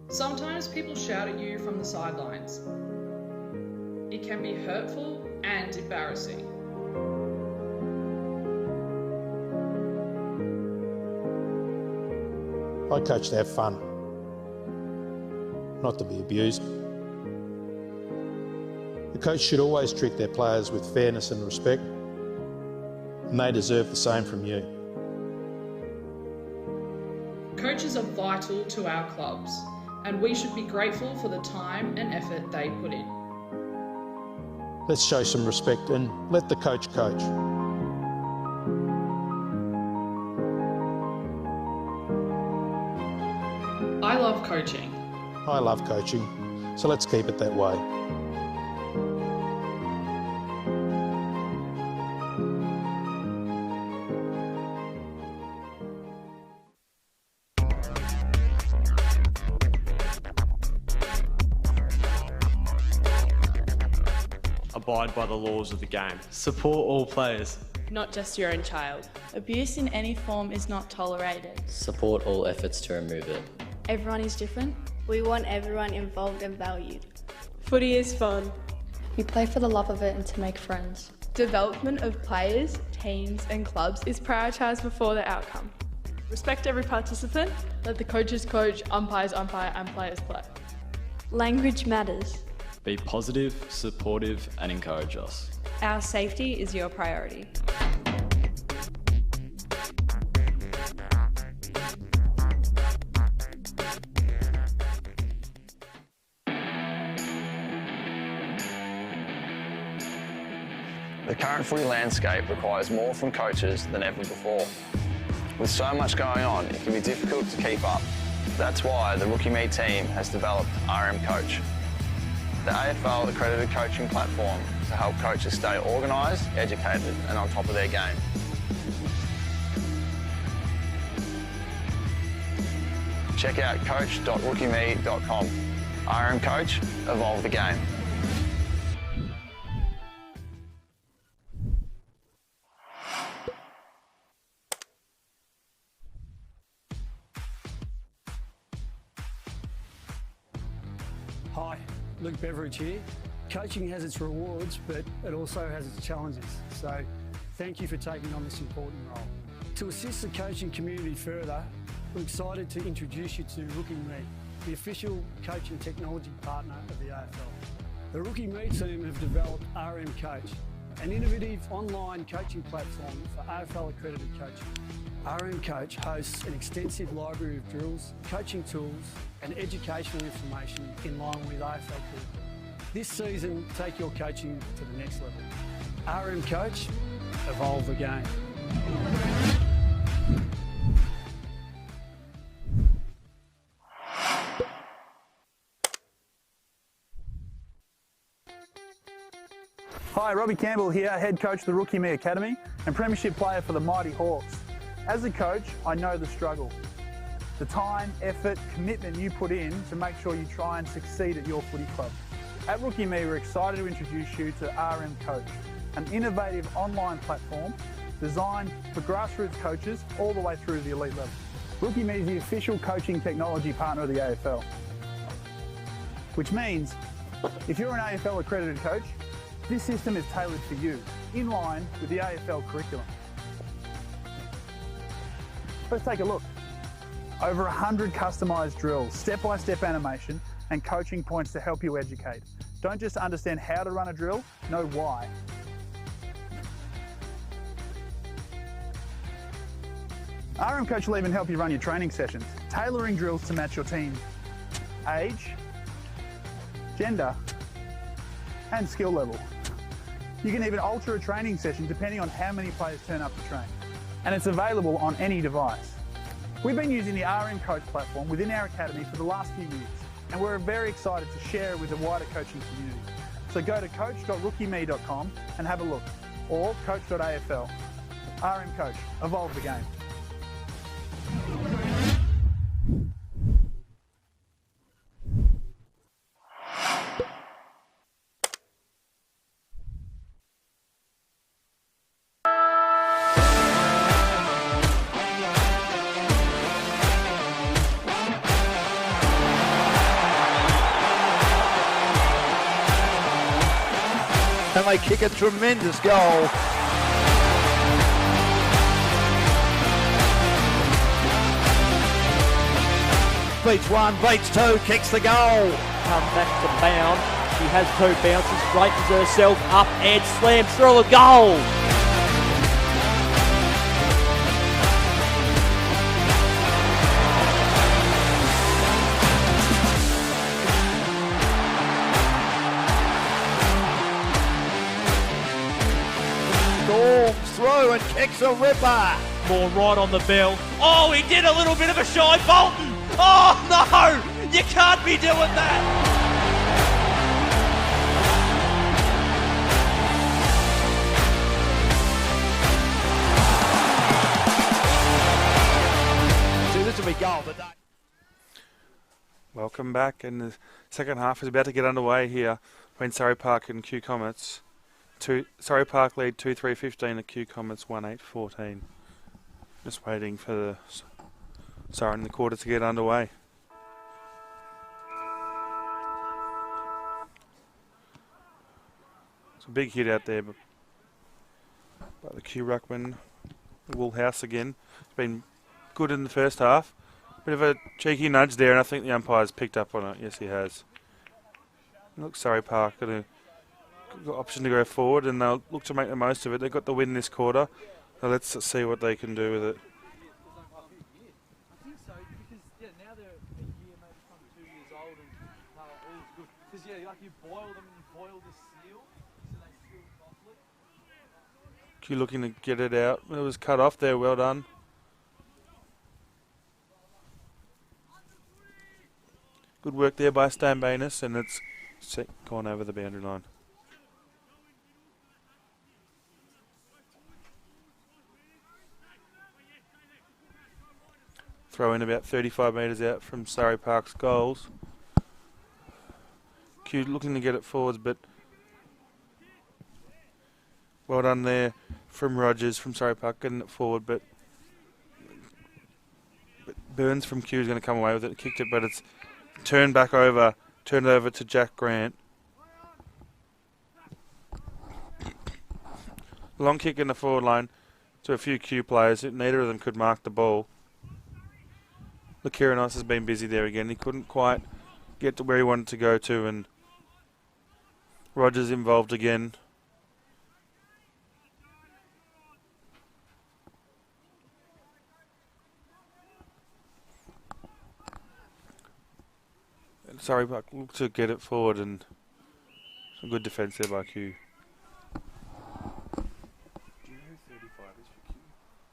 Sometimes people shout at you from the sidelines. It can be hurtful and embarrassing. I coach to have fun, not to be abused. The coach should always treat their players with fairness and respect, and they deserve the same from you. Coaches are vital to our clubs, and we should be grateful for the time and effort they put in. Let's show some respect and let the coach coach. I love coaching. I love coaching, so let's keep it that way. Abide by the laws of the game. Support all players. Not just your own child. Abuse in any form is not tolerated. Support all efforts to remove it. Everyone is different. We want everyone involved and valued. Footy is fun. You play for the love of it and to make friends. Development of players, teams and clubs is prioritised before the outcome. Respect every participant. Let the coaches coach, umpires umpire and players play. Language matters. Be positive, supportive and encourage us. Our safety is your priority. The current footy landscape requires more from coaches than ever before. With so much going on, it can be difficult to keep up. That's why the Rookie Me team has developed RM Coach, the AFL accredited coaching platform to help coaches stay organised, educated and on top of their game. Check out coach.rookieme.com. RM Coach, evolve the game. Hi, Luke Beveridge here. Coaching has its rewards, but it also has its challenges. So thank you for taking on this important role. To assist the coaching community further, we're excited to introduce you to Rookie Me, the official coaching technology partner of the AFL. The Rookie Me team have developed RM Coach, an innovative online coaching platform for AFL accredited coaching. RM Coach hosts an extensive library of drills, coaching tools and educational information in line with AFL curriculum. This season, take your coaching to the next level. RM Coach, evolve the game. Hi, Robbie Campbell here, head coach of the Rookie Me Academy and premiership player for the Mighty Hawks. As a coach, I know the struggle. The time, effort, commitment you put in to make sure you try and succeed at your footy club. At Rookie Me, we're excited to introduce you to RM Coach, an innovative online platform designed for grassroots coaches all the way through to the elite level. RookieMe is the official coaching technology partner of the AFL, which means if you're an AFL accredited coach, this system is tailored for you, in line with the AFL curriculum. Let's take a look. Over 100 customised drills, step-by-step animation and coaching points to help you educate. Don't just understand how to run a drill, know why. RM Coach will even help you run your training sessions, tailoring drills to match your team's age, gender and skill level. You can even alter a training session depending on how many players turn up to train. And it's available on any device. We've been using the RM Coach platform within our academy for the last few years, and we're very excited to share it with the wider coaching community. So go to coach.rookieme.com and have a look, or coach.afl. RM Coach, evolve the game. And they kick a tremendous goal. Beats one, beats two, kicks the goal. Comes back to bound. She has two bounces, straightens herself up and slams through a goal. Through and kicks a ripper. More right on the bell. Oh, he did a little bit of a shy Bolton. Oh, no! You can't be doing that! See, this will be goal today. Welcome back, and the second half is about to get underway here between Surrey Park and Q Comets. Surrey Park lead 2-3-15 at Q Comets 1-8-14. Just waiting for the siren in the quarter to get underway. It's a big hit out there by the Q Ruckman. Woolhouse again. It's been good in the first half. Bit of a cheeky nudge there, and I think the umpire's picked up on it. Yes, he has. Look, Surrey Park got an option to go forward, and they'll look to make the most of it. They've got the win this quarter, so let's see what they can do with it. Q looking to get it out. It was cut off there. Well done. Good work there by Stan Bainus, and it's gone over the boundary line. Throw in about 35 metres out from Surrey Park's goals. Q looking to get it forwards, but well done there from Rogers from Surrey Park getting it forward, but Burns from Q is going to come away with it. Kicked it, but it's turned over to Jack Grant. Long kick in the forward line to a few Q players. Neither of them could mark the ball. Kieran has been busy there again. He couldn't quite get to where he wanted to go to, and Rogers involved again. Sorry, but look to get it forward, and some good defence there by Q. Do you know who 35 is for Q?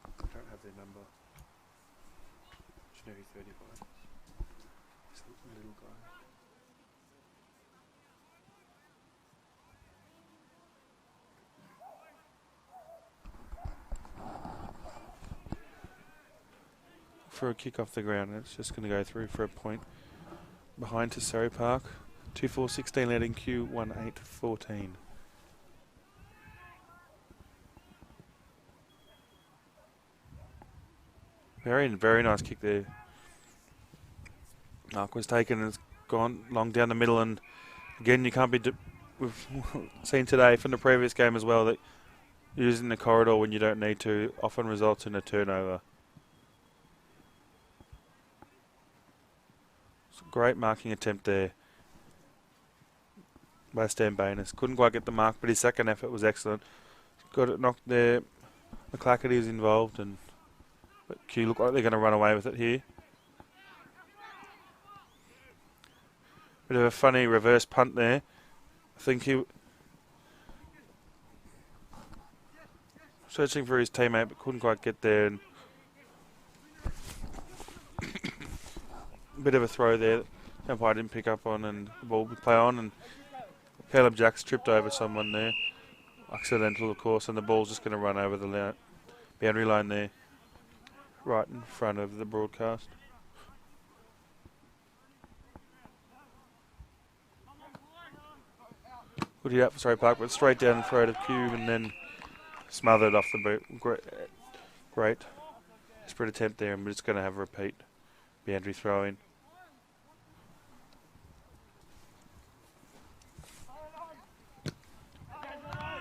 I don't have their number. Do you know who 35 is? It's the little guy. For a kick off the ground, it's just going to go through for a point. Behind to Surrey Park, 2-4-16 leading Q 1-8-14. Very, very nice kick there. Mark was taken and it's gone long down the middle, and again you can't be. We've seen today from the previous game as well that using the corridor when you don't need to often results in a turnover. It's a great marking attempt there by Stan Bainers. Couldn't quite get the mark, but his second effort was excellent. Got it knocked there. McClackety was involved, but Q look like they're going to run away with it here. Bit of a funny reverse punt there. I think he searching for his teammate, but couldn't quite get there. And bit of a throw there. The umpire didn't pick up on, and the ball would play on. And Caleb Jacks tripped over someone there, accidental of course, and the ball's just going to run over the boundary line there, right in front of the broadcast. Good hit up for Surrey Park, but straight down the throat of Cube and then smothered off the boot. Great desperate attempt there, and we're just going to have a repeat boundary throw in.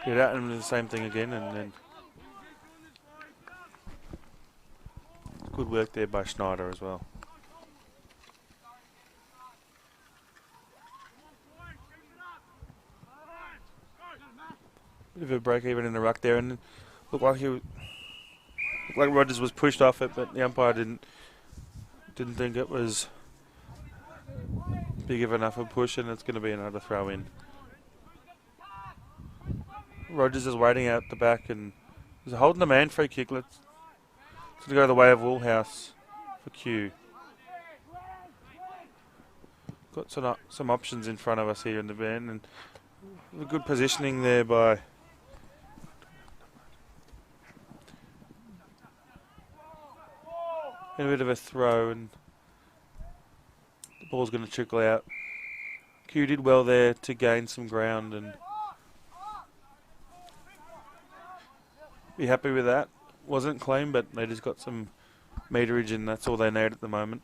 Get out and do the same thing again, and then good work there by Schneider as well. Bit of a break even in the ruck there, and looked like Rogers was pushed off it, but the umpire didn't think it was big of enough a push, and it's going to be another throw in. Rogers is waiting out the back and is holding the man free kick. It's going to go the way of Woolhouse for Q. Got some options in front of us here in the van, and a good positioning there by a bit of a throw, and the ball's going to trickle out. Q did well there to gain some ground and be happy with that. Wasn't clean, but they just got some meterage, and that's all they need at the moment.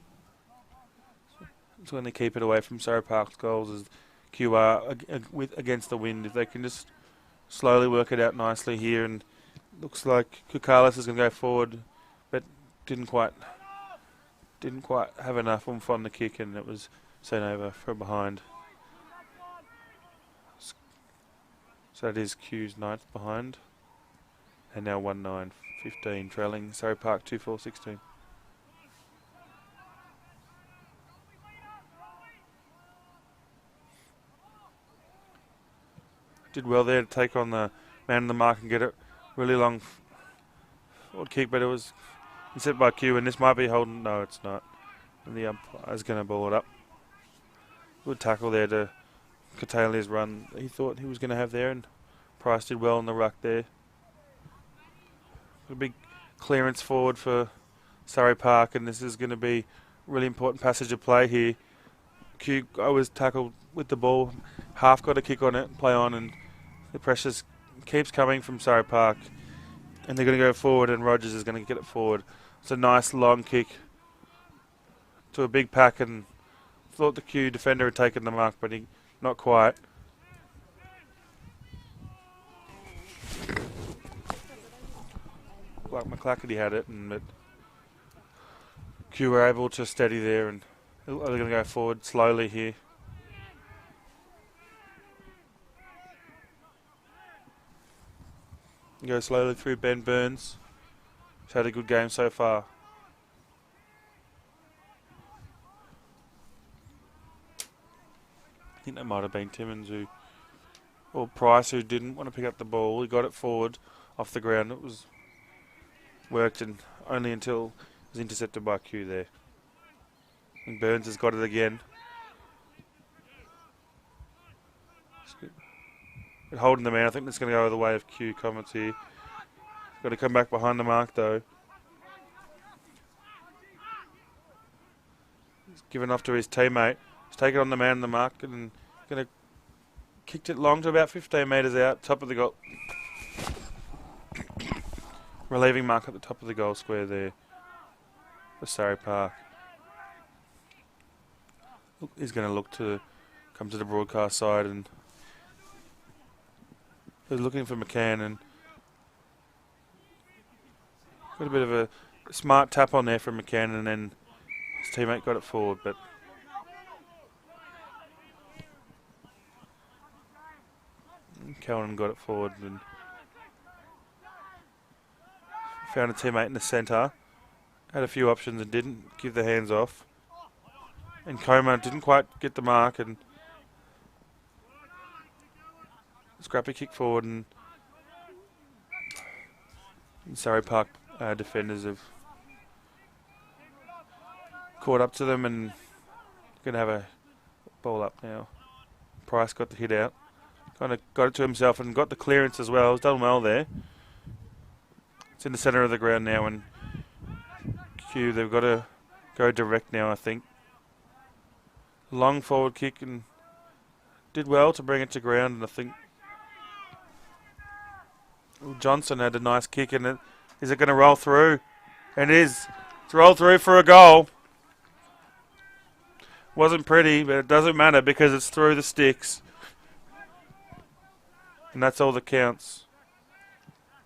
It's going to keep it away from Surrey Park's goals as QR against the wind. If they can just slowly work it out nicely here, and looks like Kukalis is going to go forward, but didn't quite have enough oomph on the kick, and it was sent over from behind. So that is Q's 9th behind. And now 1-9-15, trailing Surrey Park 2-4-16. Did well there to take on the man in the mark and get it really long forward kick, but it was intercepted by Q, and this might be holding. No, it's not. And the umpire is going to ball it up. Good tackle there to curtail his run he thought he was going to have there, and Price did well in the ruck there. A big clearance forward for Surrey Park, and this is going to be a really important passage of play here. Q was tackled with the ball, half got a kick on it, play on, and the pressure keeps coming from Surrey Park, and they're going to go forward, and Rogers is going to get it forward. It's a nice long kick to a big pack, and thought the Q defender had taken the mark, but he not quite. Like McClackety had it, but Q were able to steady there, and they're going to go forward slowly here. Go slowly through Ben Burns. He's had a good game so far. I think that might have been Timmins or Price who didn't want to pick up the ball. He got it forward off the ground. It was worked, and only until it was intercepted by Q there. And Burns has got it again. But holding the man, I think that's going to go the way of Q. Comets here. Got to come back behind the mark though. He's given off to his teammate. He's taken on the man in the mark and going to kicked it long to about 15 metres out, top of the goal. Relieving mark at the top of the goal square there. for Surrey Park. He's going to look to come to the broadcast side, and he's looking for McCann, and got a bit of a smart tap on there from McCann, and then his teammate got it forward, but Callan got it forward and found a teammate in the centre. Had a few options and didn't give the hands off. And Coma didn't quite get the mark, and scrappy kick forward, and Surrey Park defenders have caught up to them and going to have a ball up now. Price got the hit out. Kind of got it to himself and got the clearance as well. He's done well there. It's in the centre of the ground now, and Q, they've got to go direct now, I think. Long forward kick, and did well to bring it to ground, and I think Johnson had a nice kick, and is it going to roll through? And it is. It's rolled through for a goal. Wasn't pretty, but it doesn't matter because it's through the sticks. And that's all that counts.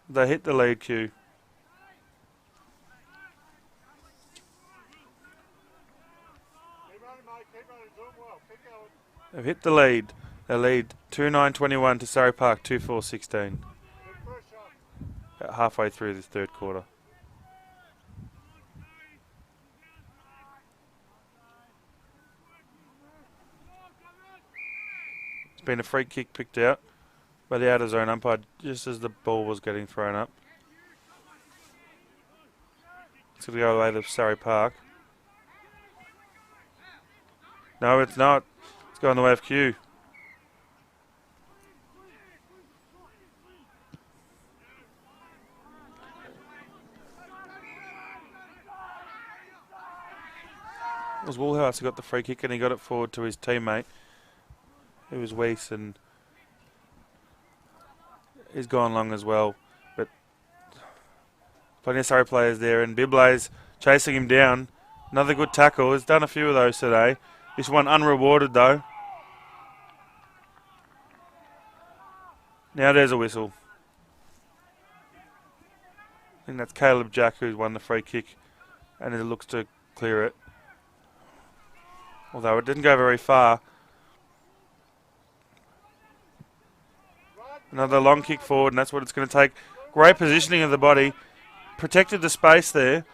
They hit the lead, Q. They've hit the lead. They lead 2-9-21 to Surrey Park 2-4-16. About halfway through this third quarter. It's been a free kick picked out by the out of zone umpire just as the ball was getting thrown up. It's going to go away to Surrey Park. No, it's not. It's going the way of Q. It was Woolhouse who got the free kick, and he got it forward to his teammate. It was Weiss, and he's gone long as well. But plenty of Surrey players there, and Biblay's chasing him down. Another good tackle. He's done a few of those today. This one unrewarded though. Now there's a whistle. I think that's Caleb Jack who's won the free kick, and it looks to clear it. Although it didn't go very far. Another long kick forward, and that's what it's going to take. Great positioning of the body. Protected the space there.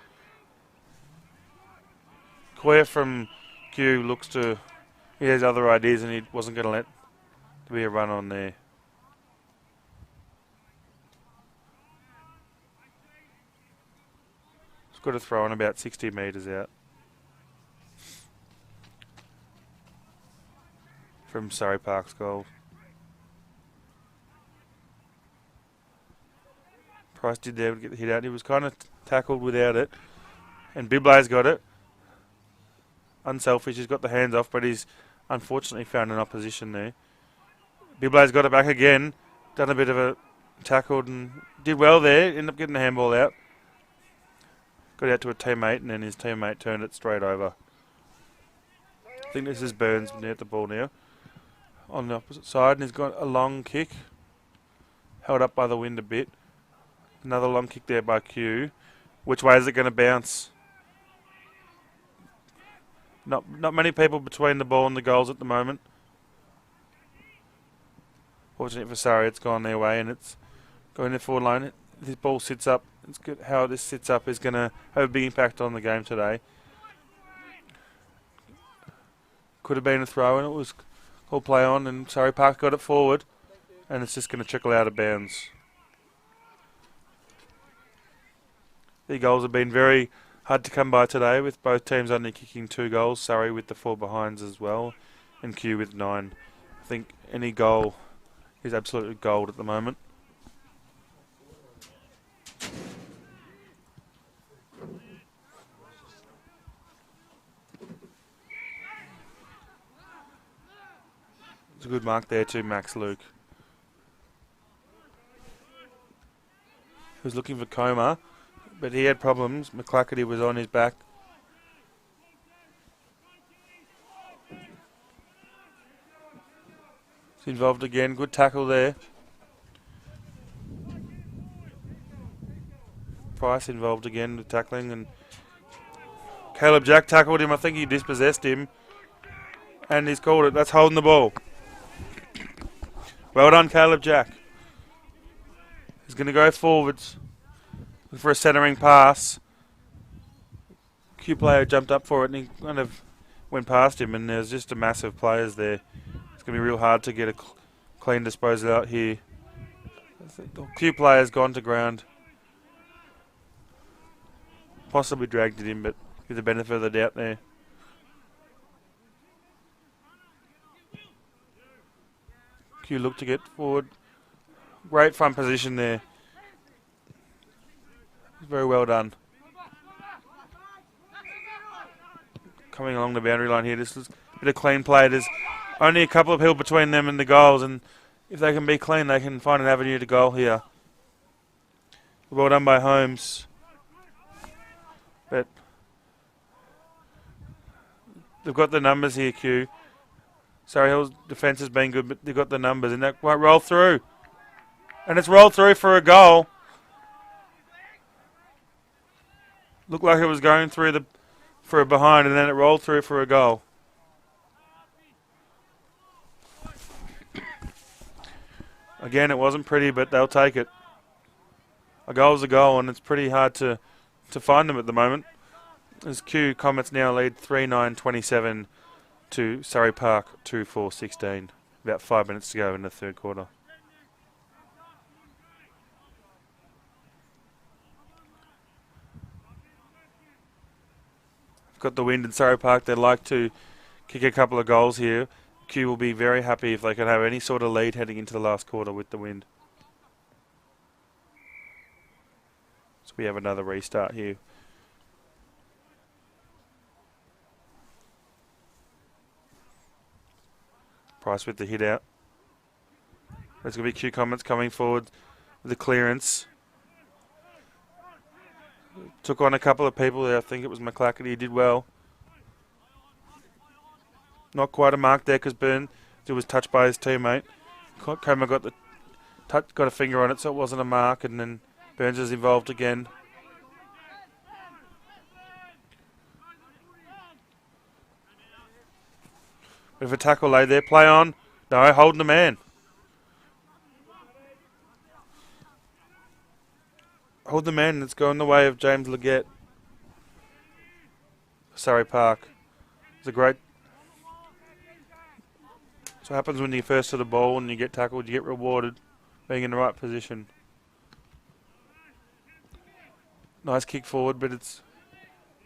Queer from Q looks to... He has other ideas, and he wasn't going to let there be a run on there. He's got to throw on about 60 metres out. From Surrey Park's goal. Price did there to get the hit out. He was kind of tackled without it. And Biblay's got it. Unselfish, he's got the hands off, but he's unfortunately found an opposition there. Biblay's got it back again. Done a bit of a tackled and did well there. Ended up getting the handball out. Got out to a teammate, and then his teammate turned it straight over. I think this is Burns near the ball now. On the opposite side, and he's got a long kick. Held up by the wind a bit. Another long kick there by Q. Which way is it going to bounce? Not many people between the ball and the goals at the moment. Fortunately for Surrey, it's gone their way, and it's going to forward line. This ball sits up. It's good. How this sits up is going to have a big impact on the game today. Could have been a throw, and it was called play on, and Surrey Park got it forward, and it's just going to trickle out of bounds. The goals have been very hard to come by today, with both teams only kicking 2 goals. Surrey with the 4 behinds as well, and Q with 9. I think any goal is absolutely gold at the moment. It's a good mark there to Max Luke. He was looking for Coma, but he had problems. McClackety was on his back He's involved again. Good tackle there. Price involved again with tackling, and Caleb Jack tackled him. I think he dispossessed him, and he's called it. That's holding the ball. Well done, Caleb Jack. He's going to go forwards for a centering pass. Q player jumped up for it, and he kind of went past him, and there's just a massive players there. It's going to be real hard to get a clean disposal out here. I think the Q player's gone to ground. Possibly dragged it in, but with the benefit of the doubt there. Q looked to get forward. Great front position there. Very well done. Coming along the boundary line here. This is a bit of clean play. There's only a couple of people between them and the goals, and if they can be clean, they can find an avenue to goal here. Well done by Holmes. But they've got the numbers here, Q. Surrey Hill's defence has been good, but they've got the numbers, and that might roll through. And it's rolled through for a goal. Looked like it was going through for a behind, and then it rolled through for a goal. Again, it wasn't pretty, but they'll take it. A goal's a goal, and it's pretty hard to find them at the moment. As Q Comets now lead 3-9-27 to Surrey Park 2-4-16. About 5 minutes to go in the third quarter. Got the wind in Surrey Park. They'd like to kick a couple of goals here. Q will be very happy if they can have any sort of lead heading into the last quarter with the wind. So we have another restart here. Price with the hit out. There's going to be Q Comets coming forward with the clearance. Took on a couple of people there. I think it was McClackety. He did well. Not quite a mark there because Byrne was touched by his teammate. Comer got got a finger on it, so it wasn't a mark, and then Burns is involved again. Bit of a tackle laid there. Play on. No, holding the man. Hold the man. It's going the way of James Leggett. Surrey Park. It's a great... That's what happens when you're first to the ball and you get tackled. You get rewarded being in the right position. Nice kick forward, but it's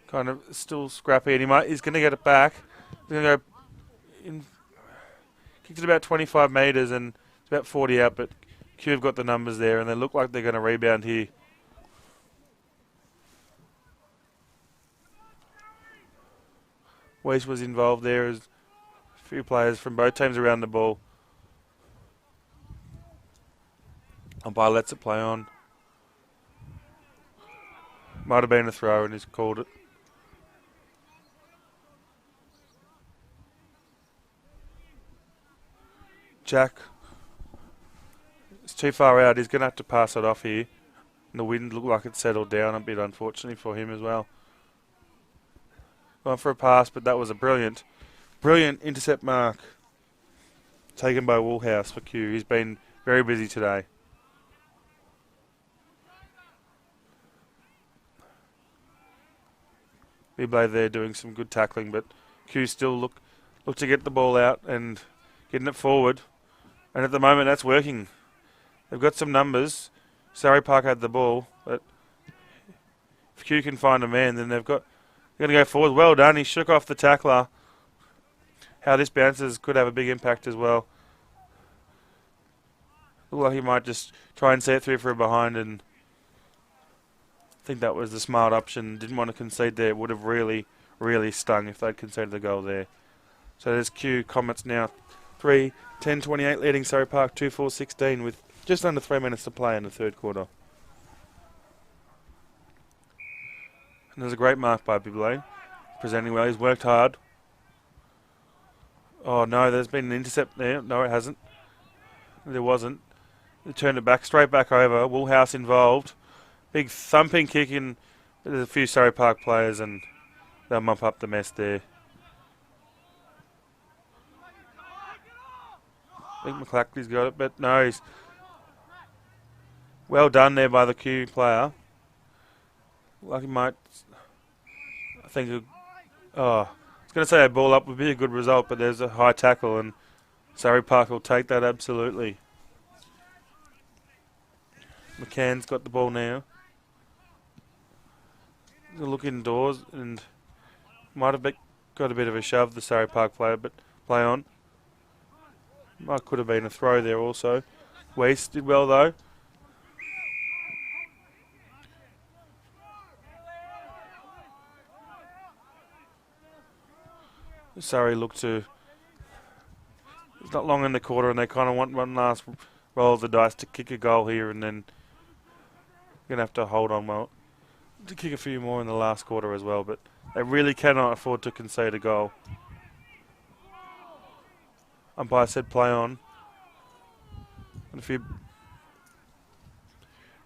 kind of still scrappy. And he's going to get it back. He's going to go in. Kicked it about 25 metres and it's about 40 out, but Q have got the numbers there and they look like they're going to rebound here. Weiss was involved there as a few players from both teams around the ball. Umpire lets it play on. Might have been a throw and he's called it. Jack. It's too far out. He's going to have to pass it off here. And the wind looked like it settled down a bit, unfortunately for him as well. Gone for a pass, but that was a brilliant intercept mark taken by Woolhouse for Q. He's been very busy today. Biblay there doing some good tackling, but Q still look to get the ball out and getting it forward. And at the moment, that's working. They've got some numbers. Surrey Park had the ball, but if Q can find a man, then they're going to go forward. Well done. He shook off the tackler. How this bounces could have a big impact as well. Looked like he might just try and see it through for a behind, and I think that was the smart option. Didn't want to concede there. It would have really, really stung if they'd conceded the goal there. So there's Q Comets now 3-10-28 leading Surrey Park 2-4-16 with just under 3 minutes to play in the third quarter. And there's a great mark by Biblay. Presenting well. He's worked hard. Oh no, there's been an intercept there. No, it hasn't. There wasn't. They turned it back, straight back over. Woolhouse involved. Big thumping kick in. There's a few Surrey Park players and they'll mop up the mess there. I think McClackley's got it, but no, he's well done there by the Q player. Like he might, I think, I was going to say a ball up would be a good result, but there's a high tackle and Surrey Park will take that absolutely. McCann's got the ball now. He'll look indoors and might have got a bit of a shove, the Surrey Park player, but play on. Could have been a throw there also. Weiss did well though. Surrey look to, it's not long in the quarter and they kind of want one last roll of the dice to kick a goal here, and then going to have to hold on well to kick a few more in the last quarter as well, but they really cannot afford to concede a goal. Umpire said play on. And if you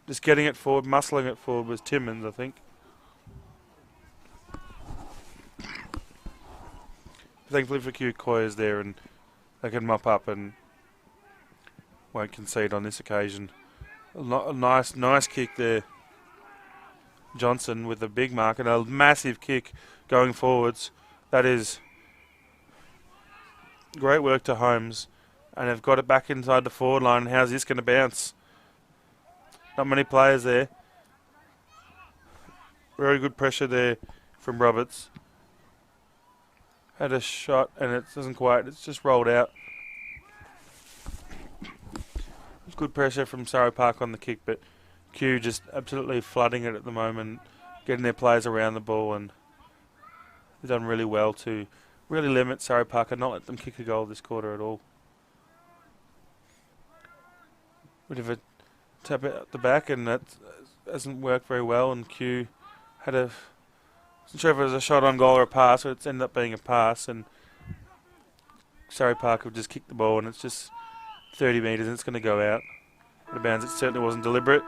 just getting it forward, muscling it forward was Timmins, I think. Thankfully for Q, Coyer's there and they can mop up and won't concede on this occasion. A nice kick there. Johnson with a big mark and a massive kick going forwards. That is great work to Holmes. And they've got it back inside the forward line. How's this going to bounce? Not many players there. Very good pressure there from Roberts. Had a shot and it doesn't quite, it's just rolled out. It's good pressure from Surrey Park on the kick, but Q just absolutely flooding it at the moment, getting their players around the ball, and they've done really well to really limit Surrey Park and not let them kick a goal this quarter at all. Bit of a tap at the back and that hasn't worked very well, and Q had a, wasn't sure if it was a shot on goal or a pass, but it's ended up being a pass, and Surrey Park have just kicked the ball and it's just 30 metres and it's going to go out. The bounds, it certainly wasn't deliberate.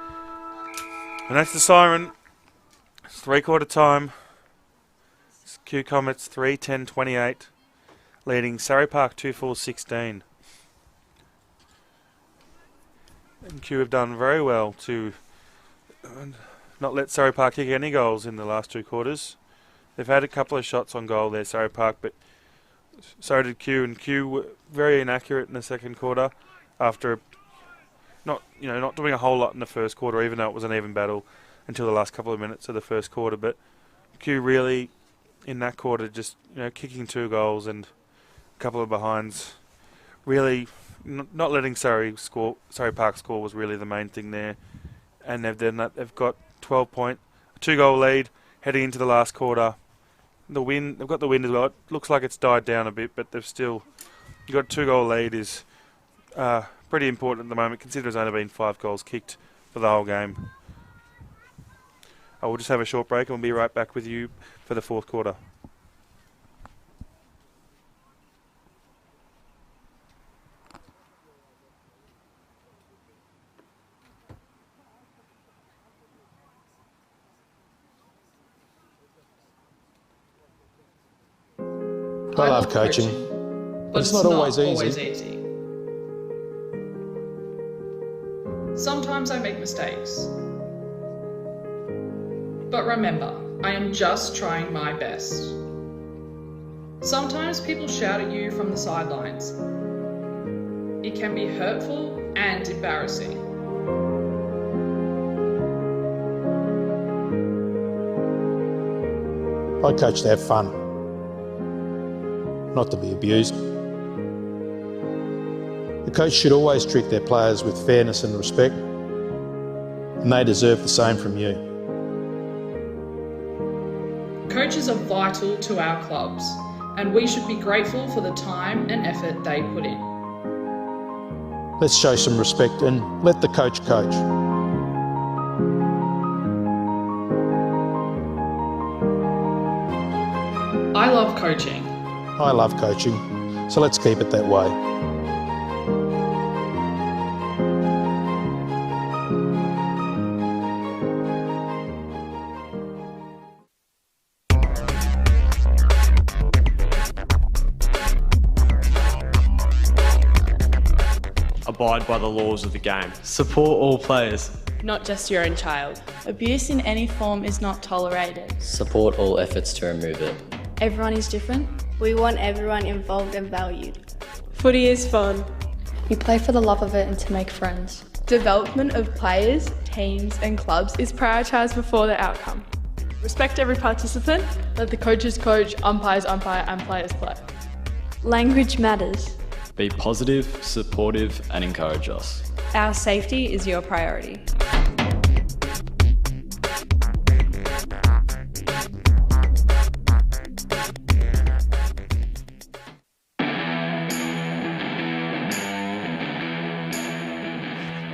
And that's the siren. It's 3/4 time. It's Q Comets 3-10-28, leading Surrey Park 2-4-16. And Q have done very well to not let Surrey Park kick any goals in the last 2 quarters. They've had a couple of shots on goal there, Surrey Park, but so did Q, and Q were very inaccurate in the second quarter after not doing a whole lot in the first quarter, even though it was an even battle until the last couple of minutes of the first quarter. But Q really in that quarter just kicking 2 goals and a couple of behinds, really not letting Surrey Park score was really the main thing there. And they've done that. They've got 2-goal lead heading into the last quarter. They've got the wind as well. It looks like it's died down a bit, but they've still got 2-goal lead is pretty important at the moment, considering there's only been 5 goals kicked for the whole game. I will just have a short break and we'll be right back with you for the 4th quarter. I love coaching, but it's not always easy. Sometimes I make mistakes. But remember, I am just trying my best. Sometimes people shout at you from the sidelines. It can be hurtful and embarrassing. I coach to have fun, not to be abused. The coach should always treat their players with fairness and respect, and they deserve the same from you. Coaches are vital to our clubs, and we should be grateful for the time and effort they put in. Let's show some respect and let the coach coach. I love coaching. I love coaching, so let's keep it that way. abide by the laws of the game. Support all players. Not just your own child. Abuse in any form is not tolerated. Support all efforts to remove it. Everyone is different. We want everyone involved and valued. Footy is fun. You play for the love of it and to make friends. Development of players, teams and clubs is prioritised before the outcome. Respect every participant. Let the coaches coach, umpires umpire and players play. Language matters. Be positive, supportive and encourage us. Our safety is your priority.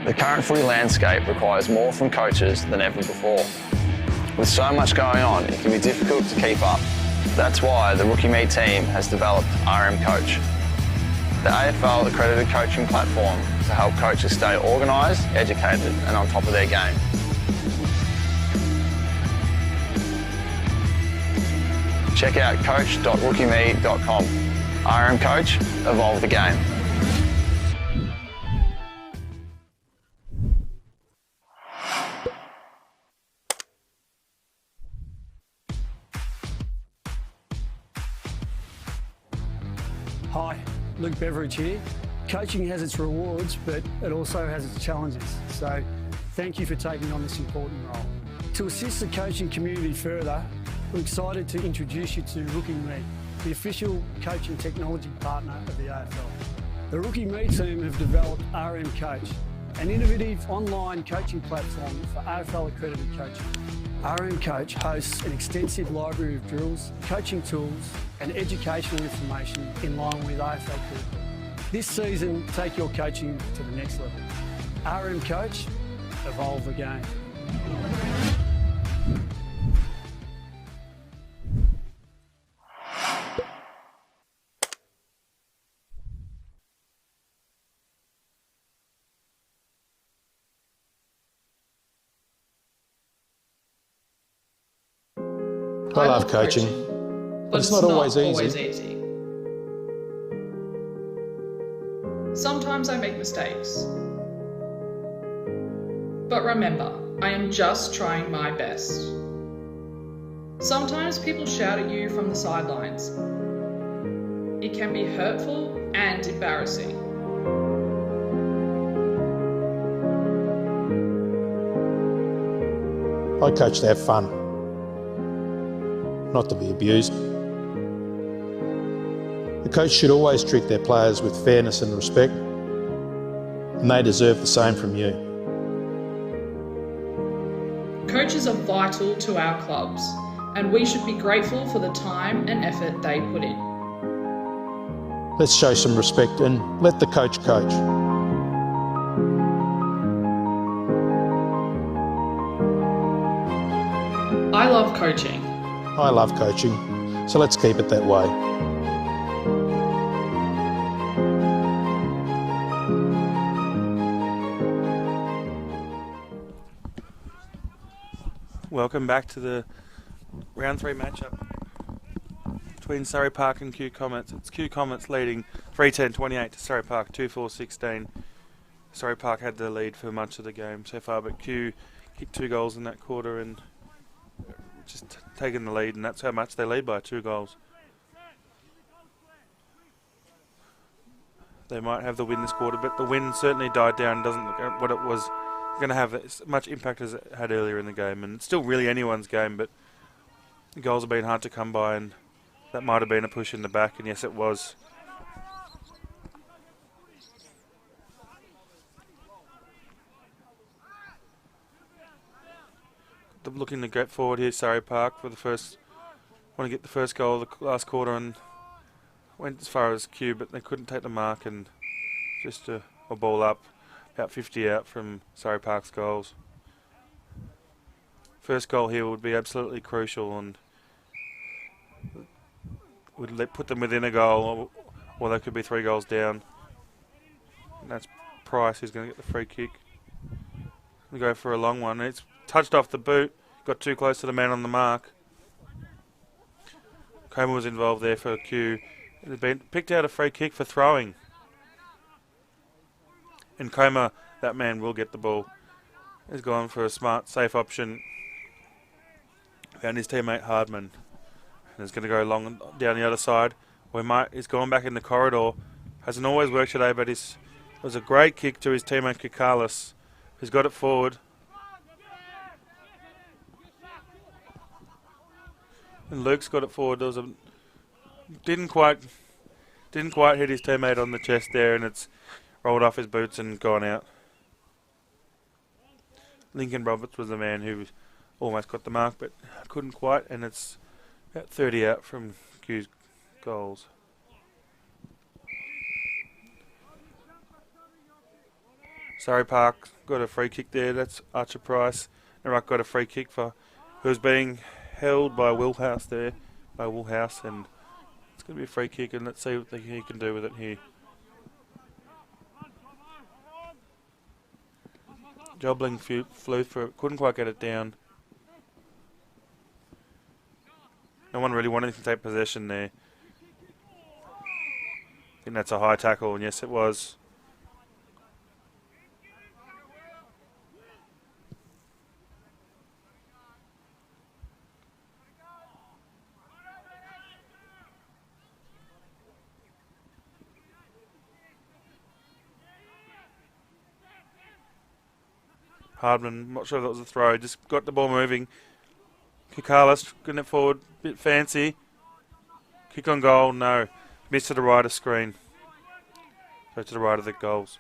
The current footy landscape requires more from coaches than ever before. With so much going on, it can be difficult to keep up. That's why the Rookie Me team has developed RM Coach, the AFL accredited coaching platform to help coaches stay organised, educated and on top of their game. Check out coach.rookieme.com. RM Coach, evolve the game. Hi, Luke Beveridge here. Coaching has its rewards, but it also has its challenges. So thank you for taking on this important role. To assist the coaching community further, we're excited to introduce you to Rookie Me, the official coaching technology partner of the AFL. The Rookie Me team have developed RM Coach, an innovative online coaching platform for AFL accredited coaching. RM Coach hosts an extensive library of drills, coaching tools and educational information in line with AFL curriculum. This season, take your coaching to the next level. RM Coach, evolve the game. I love coaching, but it's not always easy. Sometimes I make mistakes. But remember, I am just trying my best. Sometimes people shout at you from the sidelines. It can be hurtful and embarrassing. I coach to have fun, not to be abused. The coach should always treat their players with fairness and respect, and they deserve the same from you. Coaches are vital to our clubs, and we should be grateful for the time and effort they put in. Let's show some respect and let the coach coach. I love coaching. I love coaching, so let's keep it that way. Welcome back to the round 3 matchup between Surrey Park and Q Comets. It's Q Comets leading 3-10-28 to Surrey Park 2-4-16. Surrey Park had the lead for much of the game so far, but Q kicked 2 goals in that quarter and just taken the lead, and that's how much they lead by, 2 goals. They might have the win this quarter, but the win certainly died down and doesn't look at what it was going to have as much impact as it had earlier in the game. And it's still really anyone's game, but the goals have been hard to come by, and that might have been a push in the back, and yes, it was. Looking to get forward here, Surrey Park, for the first, want to get the first goal of the last quarter, and went as far as Q, but they couldn't take the mark, and just a ball up, about 50 out from Surrey Park's goals. First goal here would be absolutely crucial, and would put them within a goal, or they could be 3 goals down. And that's Price who's going to get the free kick. We go for a long one. It's touched off the boot, got too close to the man on the mark. Comer was involved there for Q. It had been picked out a free kick for throwing. In Coma, that man will get the ball. He's gone for a smart, safe option. Found his teammate Hardman. And he's going to go long down the other side. He's gone back in the corridor. Hasn't always worked today, but it was a great kick to his teammate Kakalis, who's got it forward. And Luke's got it forward. Didn't quite hit his teammate on the chest there, and it's rolled off his boots and gone out. Lincoln Roberts was the man who almost got the mark, but couldn't quite, and it's about 30 out from Q's goals. Surrey Park got a free kick there. That's Archer Price. Narak got a free kick for who was being held by Willhouse there, and it's going to be a free kick, and let's see what he can do with it here. Jobling flew for it, couldn't quite get it down. No one really wanted to take possession there. I think that's a high tackle, and yes it was. Hardman, not sure if that was a throw, just got the ball moving. Kikalis, getting it forward, bit fancy. Kick on goal, no. Missed to the right of screen. Go to the right of the goals.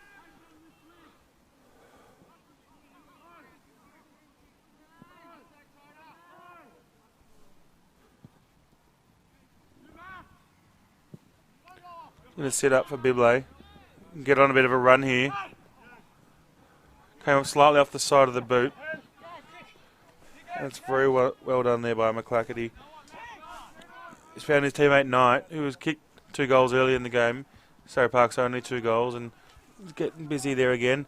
Going to set up for Bibley. Get on a bit of a run here. Came up slightly off the side of the boot. That's very well done there by McClackety. He's found his teammate Knight, who was kicked 2 goals early in the game. Surrey Park's only 2 goals, and he's getting busy there again.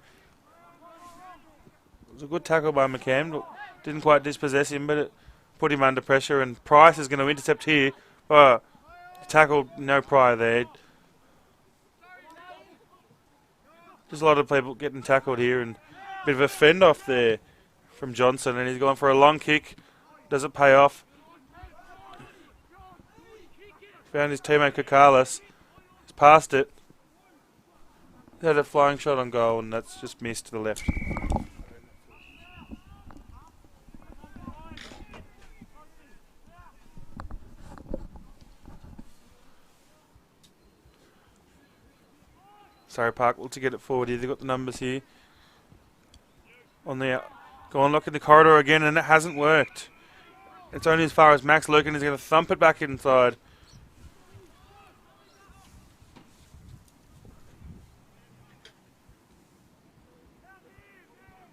It was a good tackle by McCann. Didn't quite dispossess him, but it put him under pressure, and Price is going to intercept here. Oh, tackle, no Pryor there. There's a lot of people getting tackled here, and a bit of a fend off there from Johnson, and he's gone for a long kick. Does it pay off? Found his teammate Kakalis. He's passed it. He had a flying shot on goal, and that's just missed to the left. Surrey Park will to get it forward here. They've got the numbers here. On the go on, look in the corridor again, and it hasn't worked. It's only as far as Max Lucan is going to thump it back inside.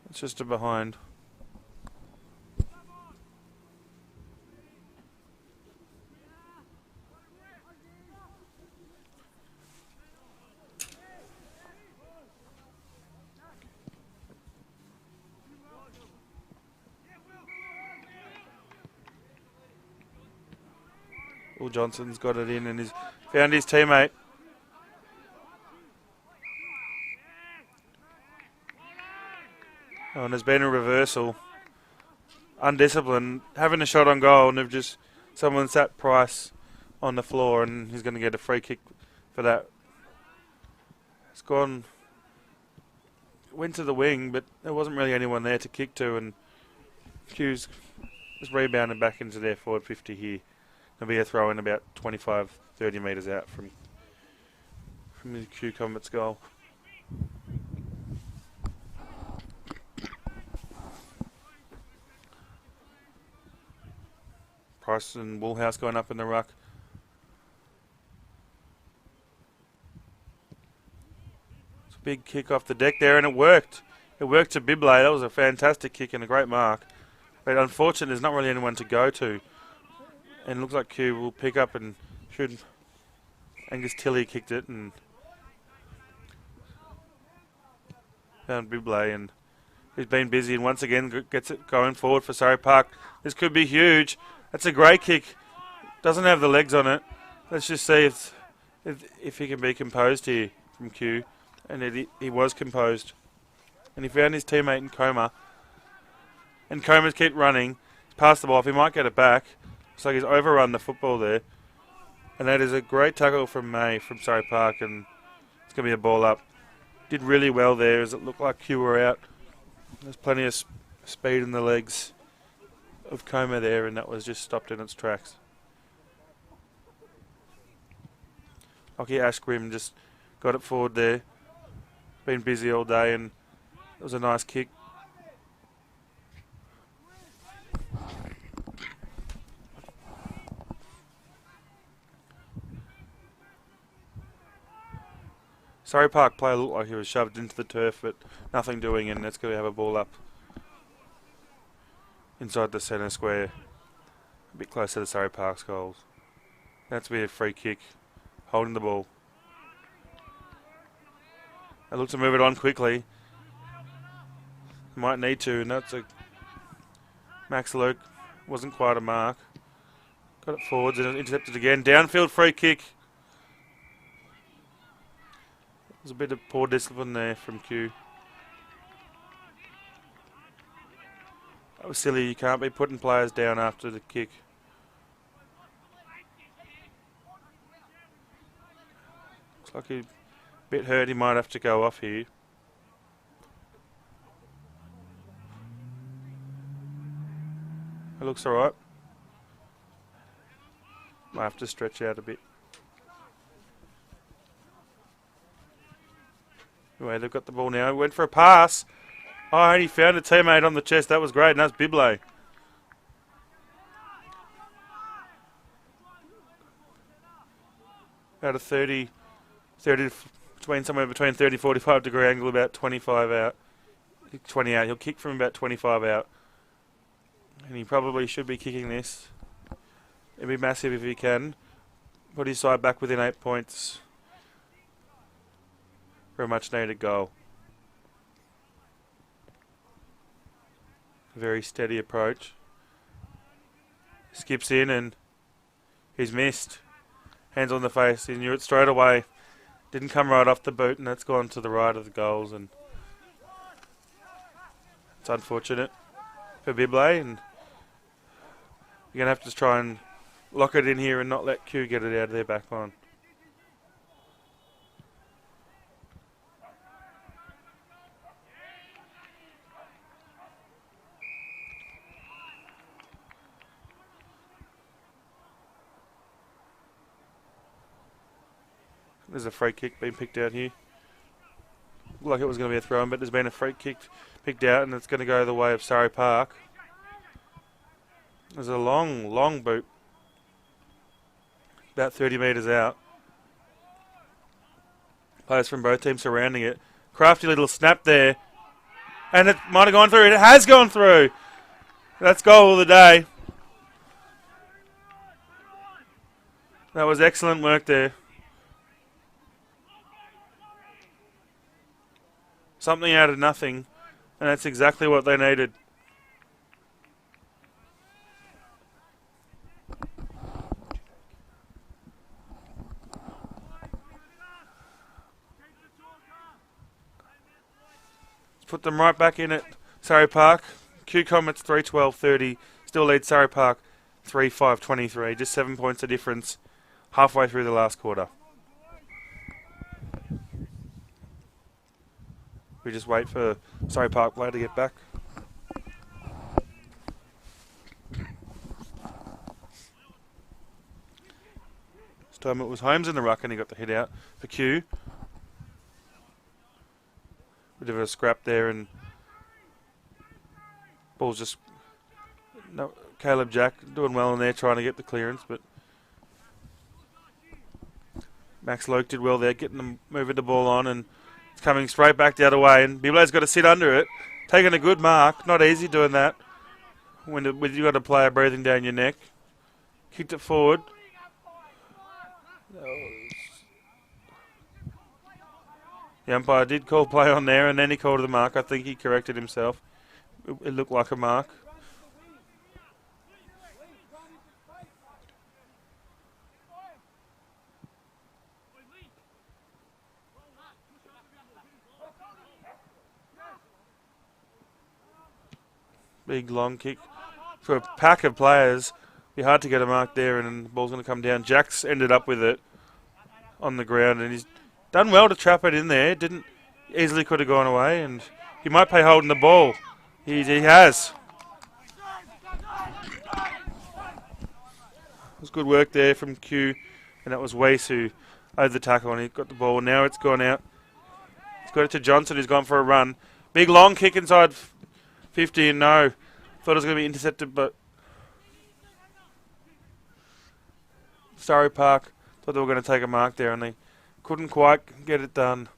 It's just a behind. Will Johnson's got it in and he's found his teammate. Oh, and there's been a reversal. Undisciplined, having a shot on goal, and they've just someone sat Price on the floor, and he's going to get a free kick for that. It's gone, went to the wing, but there wasn't really anyone there to kick to, and Q's just rebounded back into their forward 50 here. There'll be a throw in about 25, 30 metres out from the Q Comets goal. Price and Woolhouse going up in the ruck. It's a big kick off the deck there, and it worked. It worked to Bibley. That was a fantastic kick and a great mark. But unfortunately, there's not really anyone to go to. And it looks like Q will pick up and shoot. Angus Tilley kicked it and found Bibley, and he's been busy and once again gets it going forward for Surrey Park. This could be huge. That's a great kick. Doesn't have the legs on it. Let's just see if he can be composed here from Q. And he was composed. And he found his teammate in coma. And Comets keep running. He's passed the ball off. He might get it back. Looks like he's overrun the football there. And that is a great tackle from May from Surrey Park. And it's going to be a ball up. Did really well there as it looked like Q were out. There's plenty of speed in the legs of Coma there, and that was just stopped in its tracks. Lockie Ashgrim just got it forward there. Been busy all day, and it was a nice kick. Surrey Park player looked like he was shoved into the turf, but nothing doing, and that's going to have a ball up inside the centre square, a bit closer to Surrey Park's goals. That's be a free kick, holding the ball. They look to move it on quickly. Might need to, and that's a Max Luke. Wasn't quite a mark. Got it forwards and intercepted again. Downfield free kick. There's a bit of poor discipline there from Q. That was silly. You can't be putting players down after the kick. Looks like he's a bit hurt. He might have to go off here. It looks alright. Might have to stretch out a bit. Anyway, they've got the ball now. Went for a pass. Oh, and he found a teammate on the chest. That was great, and that's Bibley. About a 30 somewhere between 30-45 degree angle, about 25 out. 20 out. He'll kick from about 25 out. And he probably should be kicking this. It'd be massive if he can. Put his side back within 8 points for a much needed goal. Very steady approach. Skips in and he's missed. Hands on the face. He knew it straight away. Didn't come right off the boot, and that's gone to the right of the goals. And it's unfortunate for Bibley, and you're going to have to try and lock it in here and not let Q get it out of their back line. There's a free kick being picked out here. Looked like it was going to be a throw-in, but there's been a free kick picked out, and it's going to go the way of Surrey Park. There's a long boot. About 30 metres out. Players from both teams surrounding it. Crafty little snap there. And it might have gone through. It has gone through. That's goal of the day. That was excellent work there. Something out of nothing, and that's exactly what they needed. Let's put them right back in it. Surrey Park. Q Comets 3-12-30. Still lead Surrey Park 3-5-23. Just 7 points of difference halfway through the last quarter. We just wait for Surrey Park player to get back. This time it was Holmes in the ruck and he got the hit out for Q. Bit of a scrap there, and ball's just... No, Caleb Jack doing well in there trying to get the clearance, but Max Loke did well there, getting them moving the ball on, and it's coming straight back the other way, and Bible's got to sit under it. Taking a good mark. Not easy doing that when you've got a player breathing down your neck. Kicked it forward. The umpire did call play on there, and then he called the mark. I think he corrected himself. It looked like a mark. Big long kick for a pack of players. Be hard to get a mark there, and the ball's going to come down. Jack's ended up with it on the ground, and he's done well to trap it in there. Didn't easily could have gone away, and he might pay holding the ball. He has. It was good work there from Q, and that was Weiss who owed the tackle, and he got the ball. Now it's gone out. He's got it to Johnson, who's gone for a run. Big long kick inside 50, and no. Thought it was going to be intercepted, but Surrey Park thought they were going to take a mark there, and they couldn't quite get it done.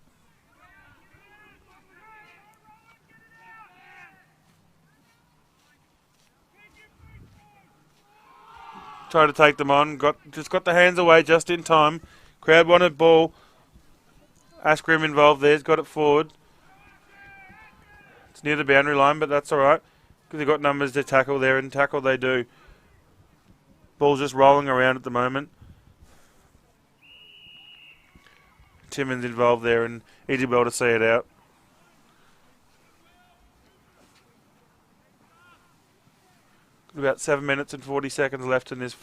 Tried to take them on, just got the hands away just in time. Crowd wanted ball. Ashgrim involved there, he's got it forward. It's near the boundary line, but that's alright, because they've got numbers to tackle there, and tackle they do. Ball's just rolling around at the moment. Timmins involved there, and he did well to see it out. About 7 minutes and 40 seconds left in this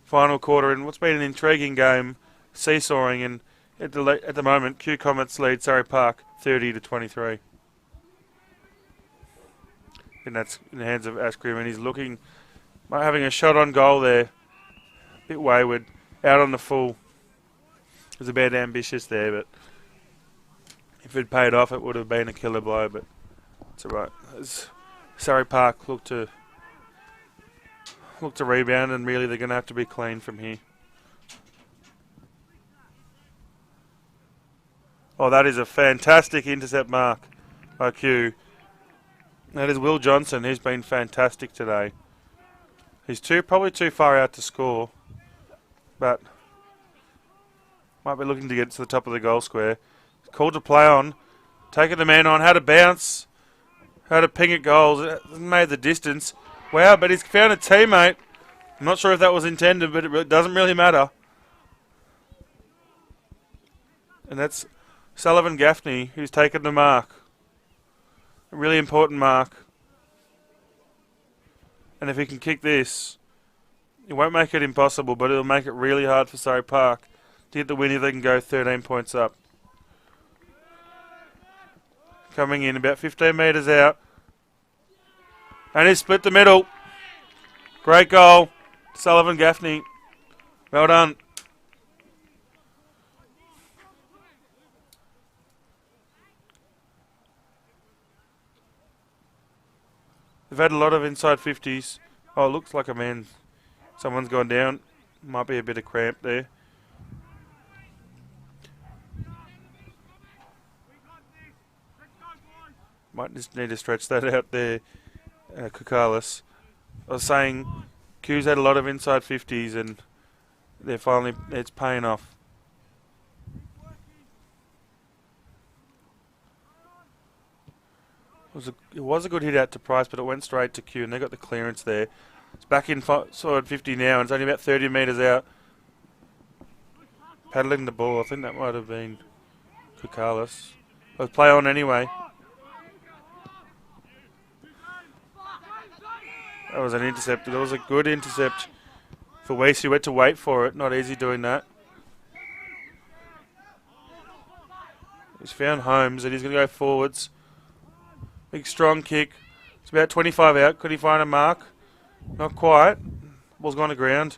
final quarter, and what's been an intriguing game, seesawing, and at the moment, Q Comets lead Surrey Park 30-23. And that's in the hands of Ashgrim, and he's looking, having a shot on goal there. A bit wayward, out on the full. It was a bit ambitious there, but if it paid off, it would have been a killer blow, but it's alright. Surrey Park look to rebound, and really they're going to have to be clean from here. Oh, that is a fantastic intercept mark by Q. That is Will Johnson. He's been fantastic today. He's probably too far out to score, but might be looking to get to the top of the goal square. Called to play on, taking the man on, had a bounce, had a ping at goals. It hasn't made the distance. Wow, but he's found a teammate. I'm not sure if that was intended, but it doesn't really matter. And that's Sullivan Gaffney, who's taken the mark. A really important mark. And if he can kick this, it won't make it impossible, but it'll make it really hard for Surrey Park to get the win if they can go 13 points up. Coming in about 15 metres out. And he split the middle. Great goal. Sullivan Gaffney. Well done. They've had a lot of inside 50s. Oh, it looks like a man. Someone's gone down. Might be a bit of cramp there. Might just need to stretch that out there, Kukalis. I was saying Q's had a lot of inside 50s, and they're finally, it's paying off. It was a good hit out to Price, but it went straight to Q, and they got the clearance there. It's back in side 50 now, and it's only about 30 metres out. Paddling the ball, I think that might have been Kukalis. Let's play on anyway. That was an intercept. That was a good intercept for Weiss, who had to wait for it. Not easy doing that. He's found Holmes, and he's going to go forwards. Big strong kick. It's about 25 out. Could he find a mark? Not quite. Ball's gone to ground.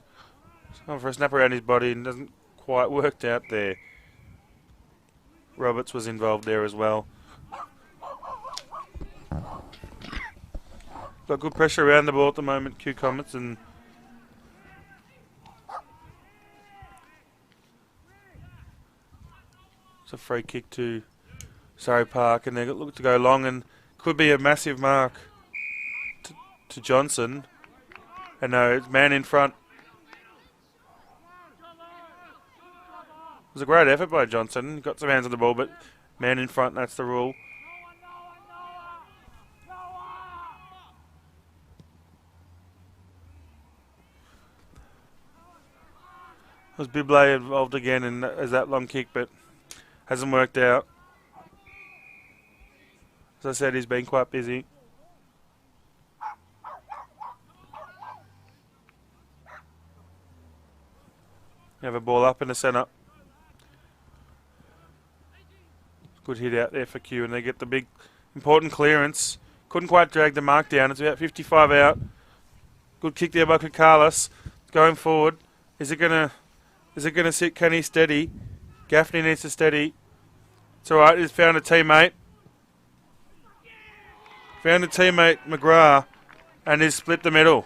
He's gone for a snap around his body and doesn't quite worked out there. Roberts was involved there as well. Got good pressure around the ball at the moment, Q Comets, and it's a free kick to Surrey Park, and they look to go long, and could be a massive mark to Johnson. And no, it's man in front. It was a great effort by Johnson. Got some hands on the ball, but man in front, that's the rule. Was Bibley involved again in as that long kick, but hasn't worked out. As I said, he's been quite busy. You have a ball up in the centre. Good hit out there for Q, and they get the big, important clearance. Couldn't quite drag the mark down. It's about 55 out. Good kick there by Kakalis. Going forward. Is it gonna sit? Can he steady? Gaffney needs to steady. It's all right. He's found a teammate. Found a teammate, McGrath, and he's split the middle.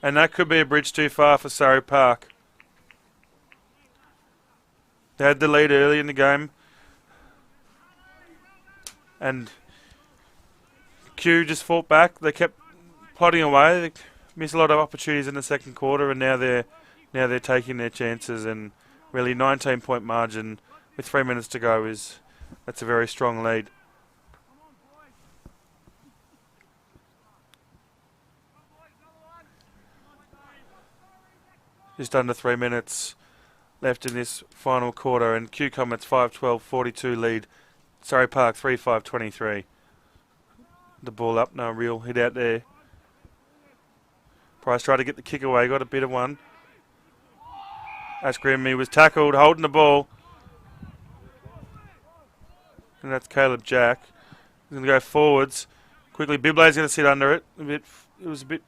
And that could be a bridge too far for Surrey Park. They had the lead early in the game. And Q just fought back. They kept plodding away. They missed a lot of opportunities in the second quarter, and now they're taking their chances. And really, 19-point margin with 3 minutes to go that's a very strong lead. Just under 3 minutes left in this final quarter, and Q Comets 5-12-42 lead. Surrey Park 3-5-23. The ball up, no real hit out there. Price tried to get the kick away, got a bit of one. Ash Grimmy was tackled, holding the ball. And that's Caleb Jack. He's going to go forwards. Quickly, Biblay's going to sit under it. It was a bit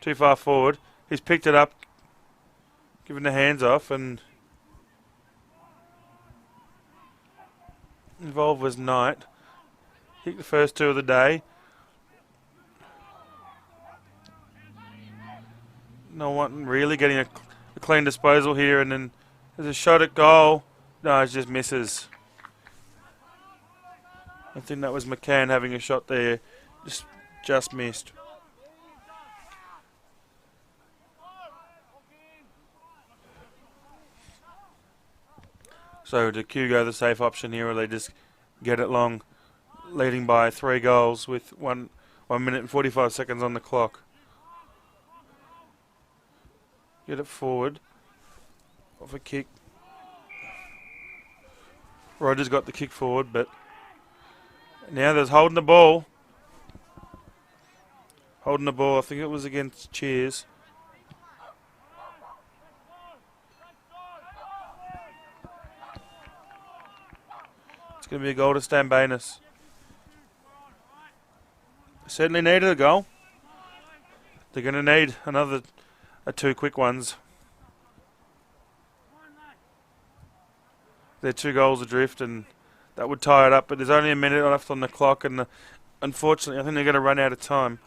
too far forward. He's picked it up, given the hands off, and involved was Knight. Kicked the first two of the day. No one really getting a clean disposal here, and then there's a shot at goal. No, it just misses. I think that was McCann having a shot there. Just missed. So do Q go the safe option here, or they just get it long, leading by 3 goals with 1 minute and 45 seconds on the clock? Get it forward. Off a kick. Rogers got the kick forward, but now there's holding the ball. Holding the ball, I think it was against Cheers. It's going to be a goal to Stambanus. Certainly needed a goal. They're going to need another 2 quick ones. They're 2 goals adrift, and that would tie it up, but there's only a minute left on the clock, and unfortunately I think they're going to run out of time.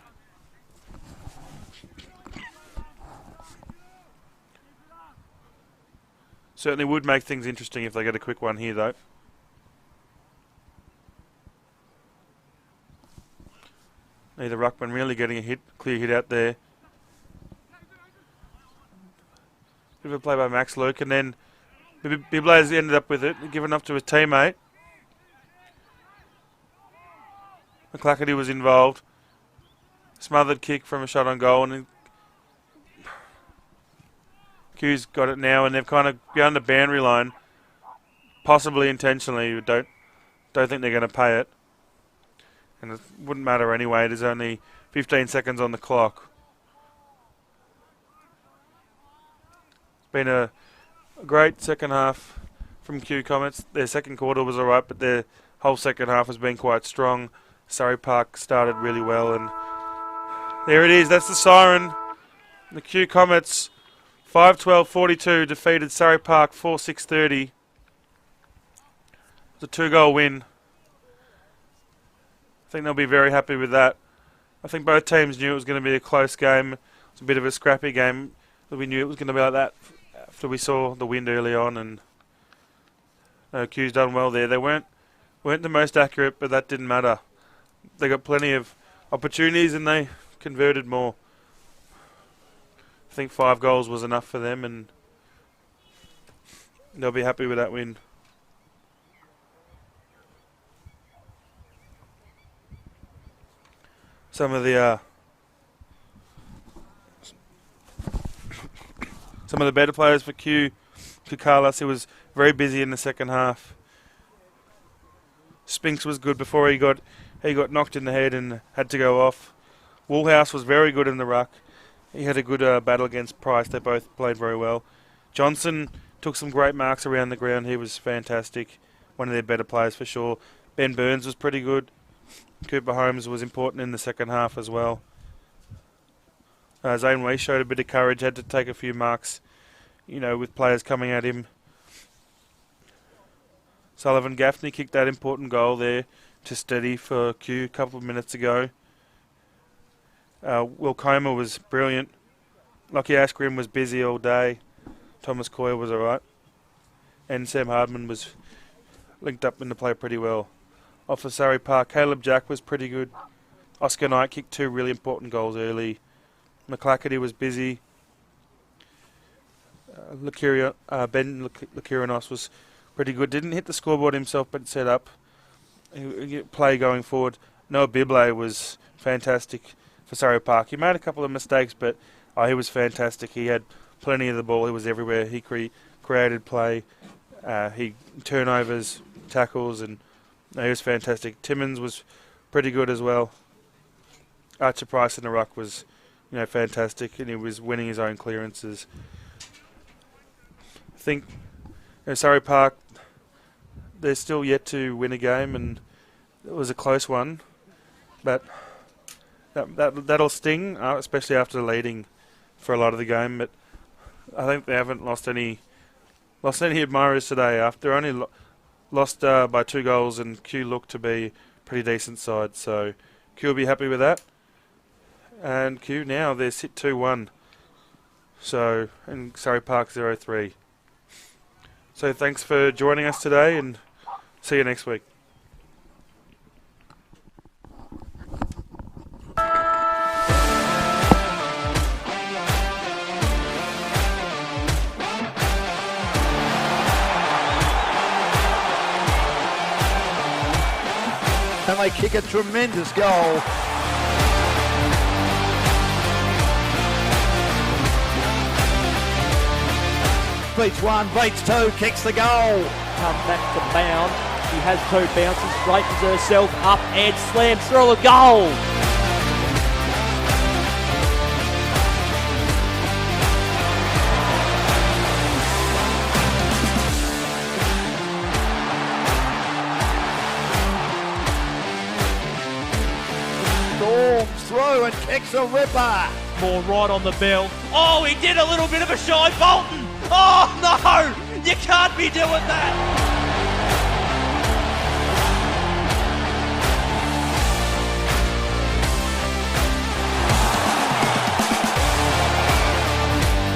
Certainly would make things interesting if they get a quick one here, though. Neither ruckman really getting a clear hit out there. Bit of a play by Max Luke, and then Biblay's ended up with it, given up to his teammate. McClackety was involved. Smothered kick from a shot on goal, and Q's got it now, and they've kind of behind the boundary line, possibly intentionally. Don't think they're going to pay it, and it wouldn't matter anyway. There's only 15 seconds on the clock. It's been a great second half from Q Comets. Their second quarter was alright, but their whole second half has been quite strong. Surrey Park started really well, and there it is. That's the siren. The Q Comets 5-12-42 defeated Surrey Park 4-6-30. It's a 2-goal win. I think they'll be very happy with that. I think both teams knew it was going to be a close game. It's a bit of a scrappy game, but we knew it was going to be like that after we saw the wind early on, and Q's done well there. They weren't the most accurate, but that didn't matter. They got plenty of opportunities and they converted more. I think 5 goals was enough for them, and they'll be happy with that win. Some of the better players for Q. Carlos, he was very busy in the second half. Spinks was good before he got knocked in the head and had to go off. Woolhouse was very good in the ruck. He had a good battle against Price. They both played very well. Johnson took some great marks around the ground. He was fantastic. One of their better players for sure. Ben Burns was pretty good. Cooper Holmes was important in the second half as well. Zane Weiss showed a bit of courage, had to take a few marks, with players coming at him. Sullivan Gaffney kicked that important goal there to steady for Q a couple of minutes ago. Will Comer was brilliant. Lockie Ashgrim was busy all day. Thomas Coyle was alright. And Sam Hardman was linked up into play pretty well. Off for Surrey Park, Caleb Jack was pretty good. Oscar Knight kicked 2 really important goals early. McClackety was busy. Ben Lakirianos was pretty good. Didn't hit the scoreboard himself, but set up play going forward. Noah Bibley was fantastic for Surrey Park. He made a couple of mistakes, but he was fantastic. He had plenty of the ball. He was everywhere. He created play. He turnovers, tackles, and he was fantastic. Timmins was pretty good as well. Archer Price in the ruck was, fantastic, and he was winning his own clearances. I think Surrey Park, they're still yet to win a game, and it was a close one, but that'll sting, especially after leading for a lot of the game. But I think they haven't lost any admirers today. After only lost by 2 goals, and Q looked to be a pretty decent side, so Q will be happy with that. And Q now they're sit 2-1. So, and Surrey Park 0-3. So thanks for joining us today, and see you next week. And they kick a tremendous goal. Beats 1, beats 2, kicks the goal. Come back to bound. She has 2 bounces, straightens herself up and slams through a goal. Storms through and kicks a ripper. More right on the bell. Oh, he did a little bit of a shy Bolton. Oh, no! You can't be doing that!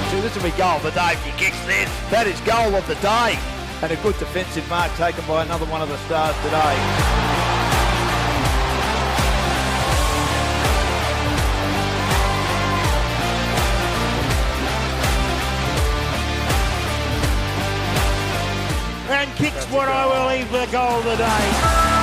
So this will be goal of the day if he kicks this. That is goal of the day. And a good defensive mark taken by another one of the stars today. And kicks what I will leave the goal today.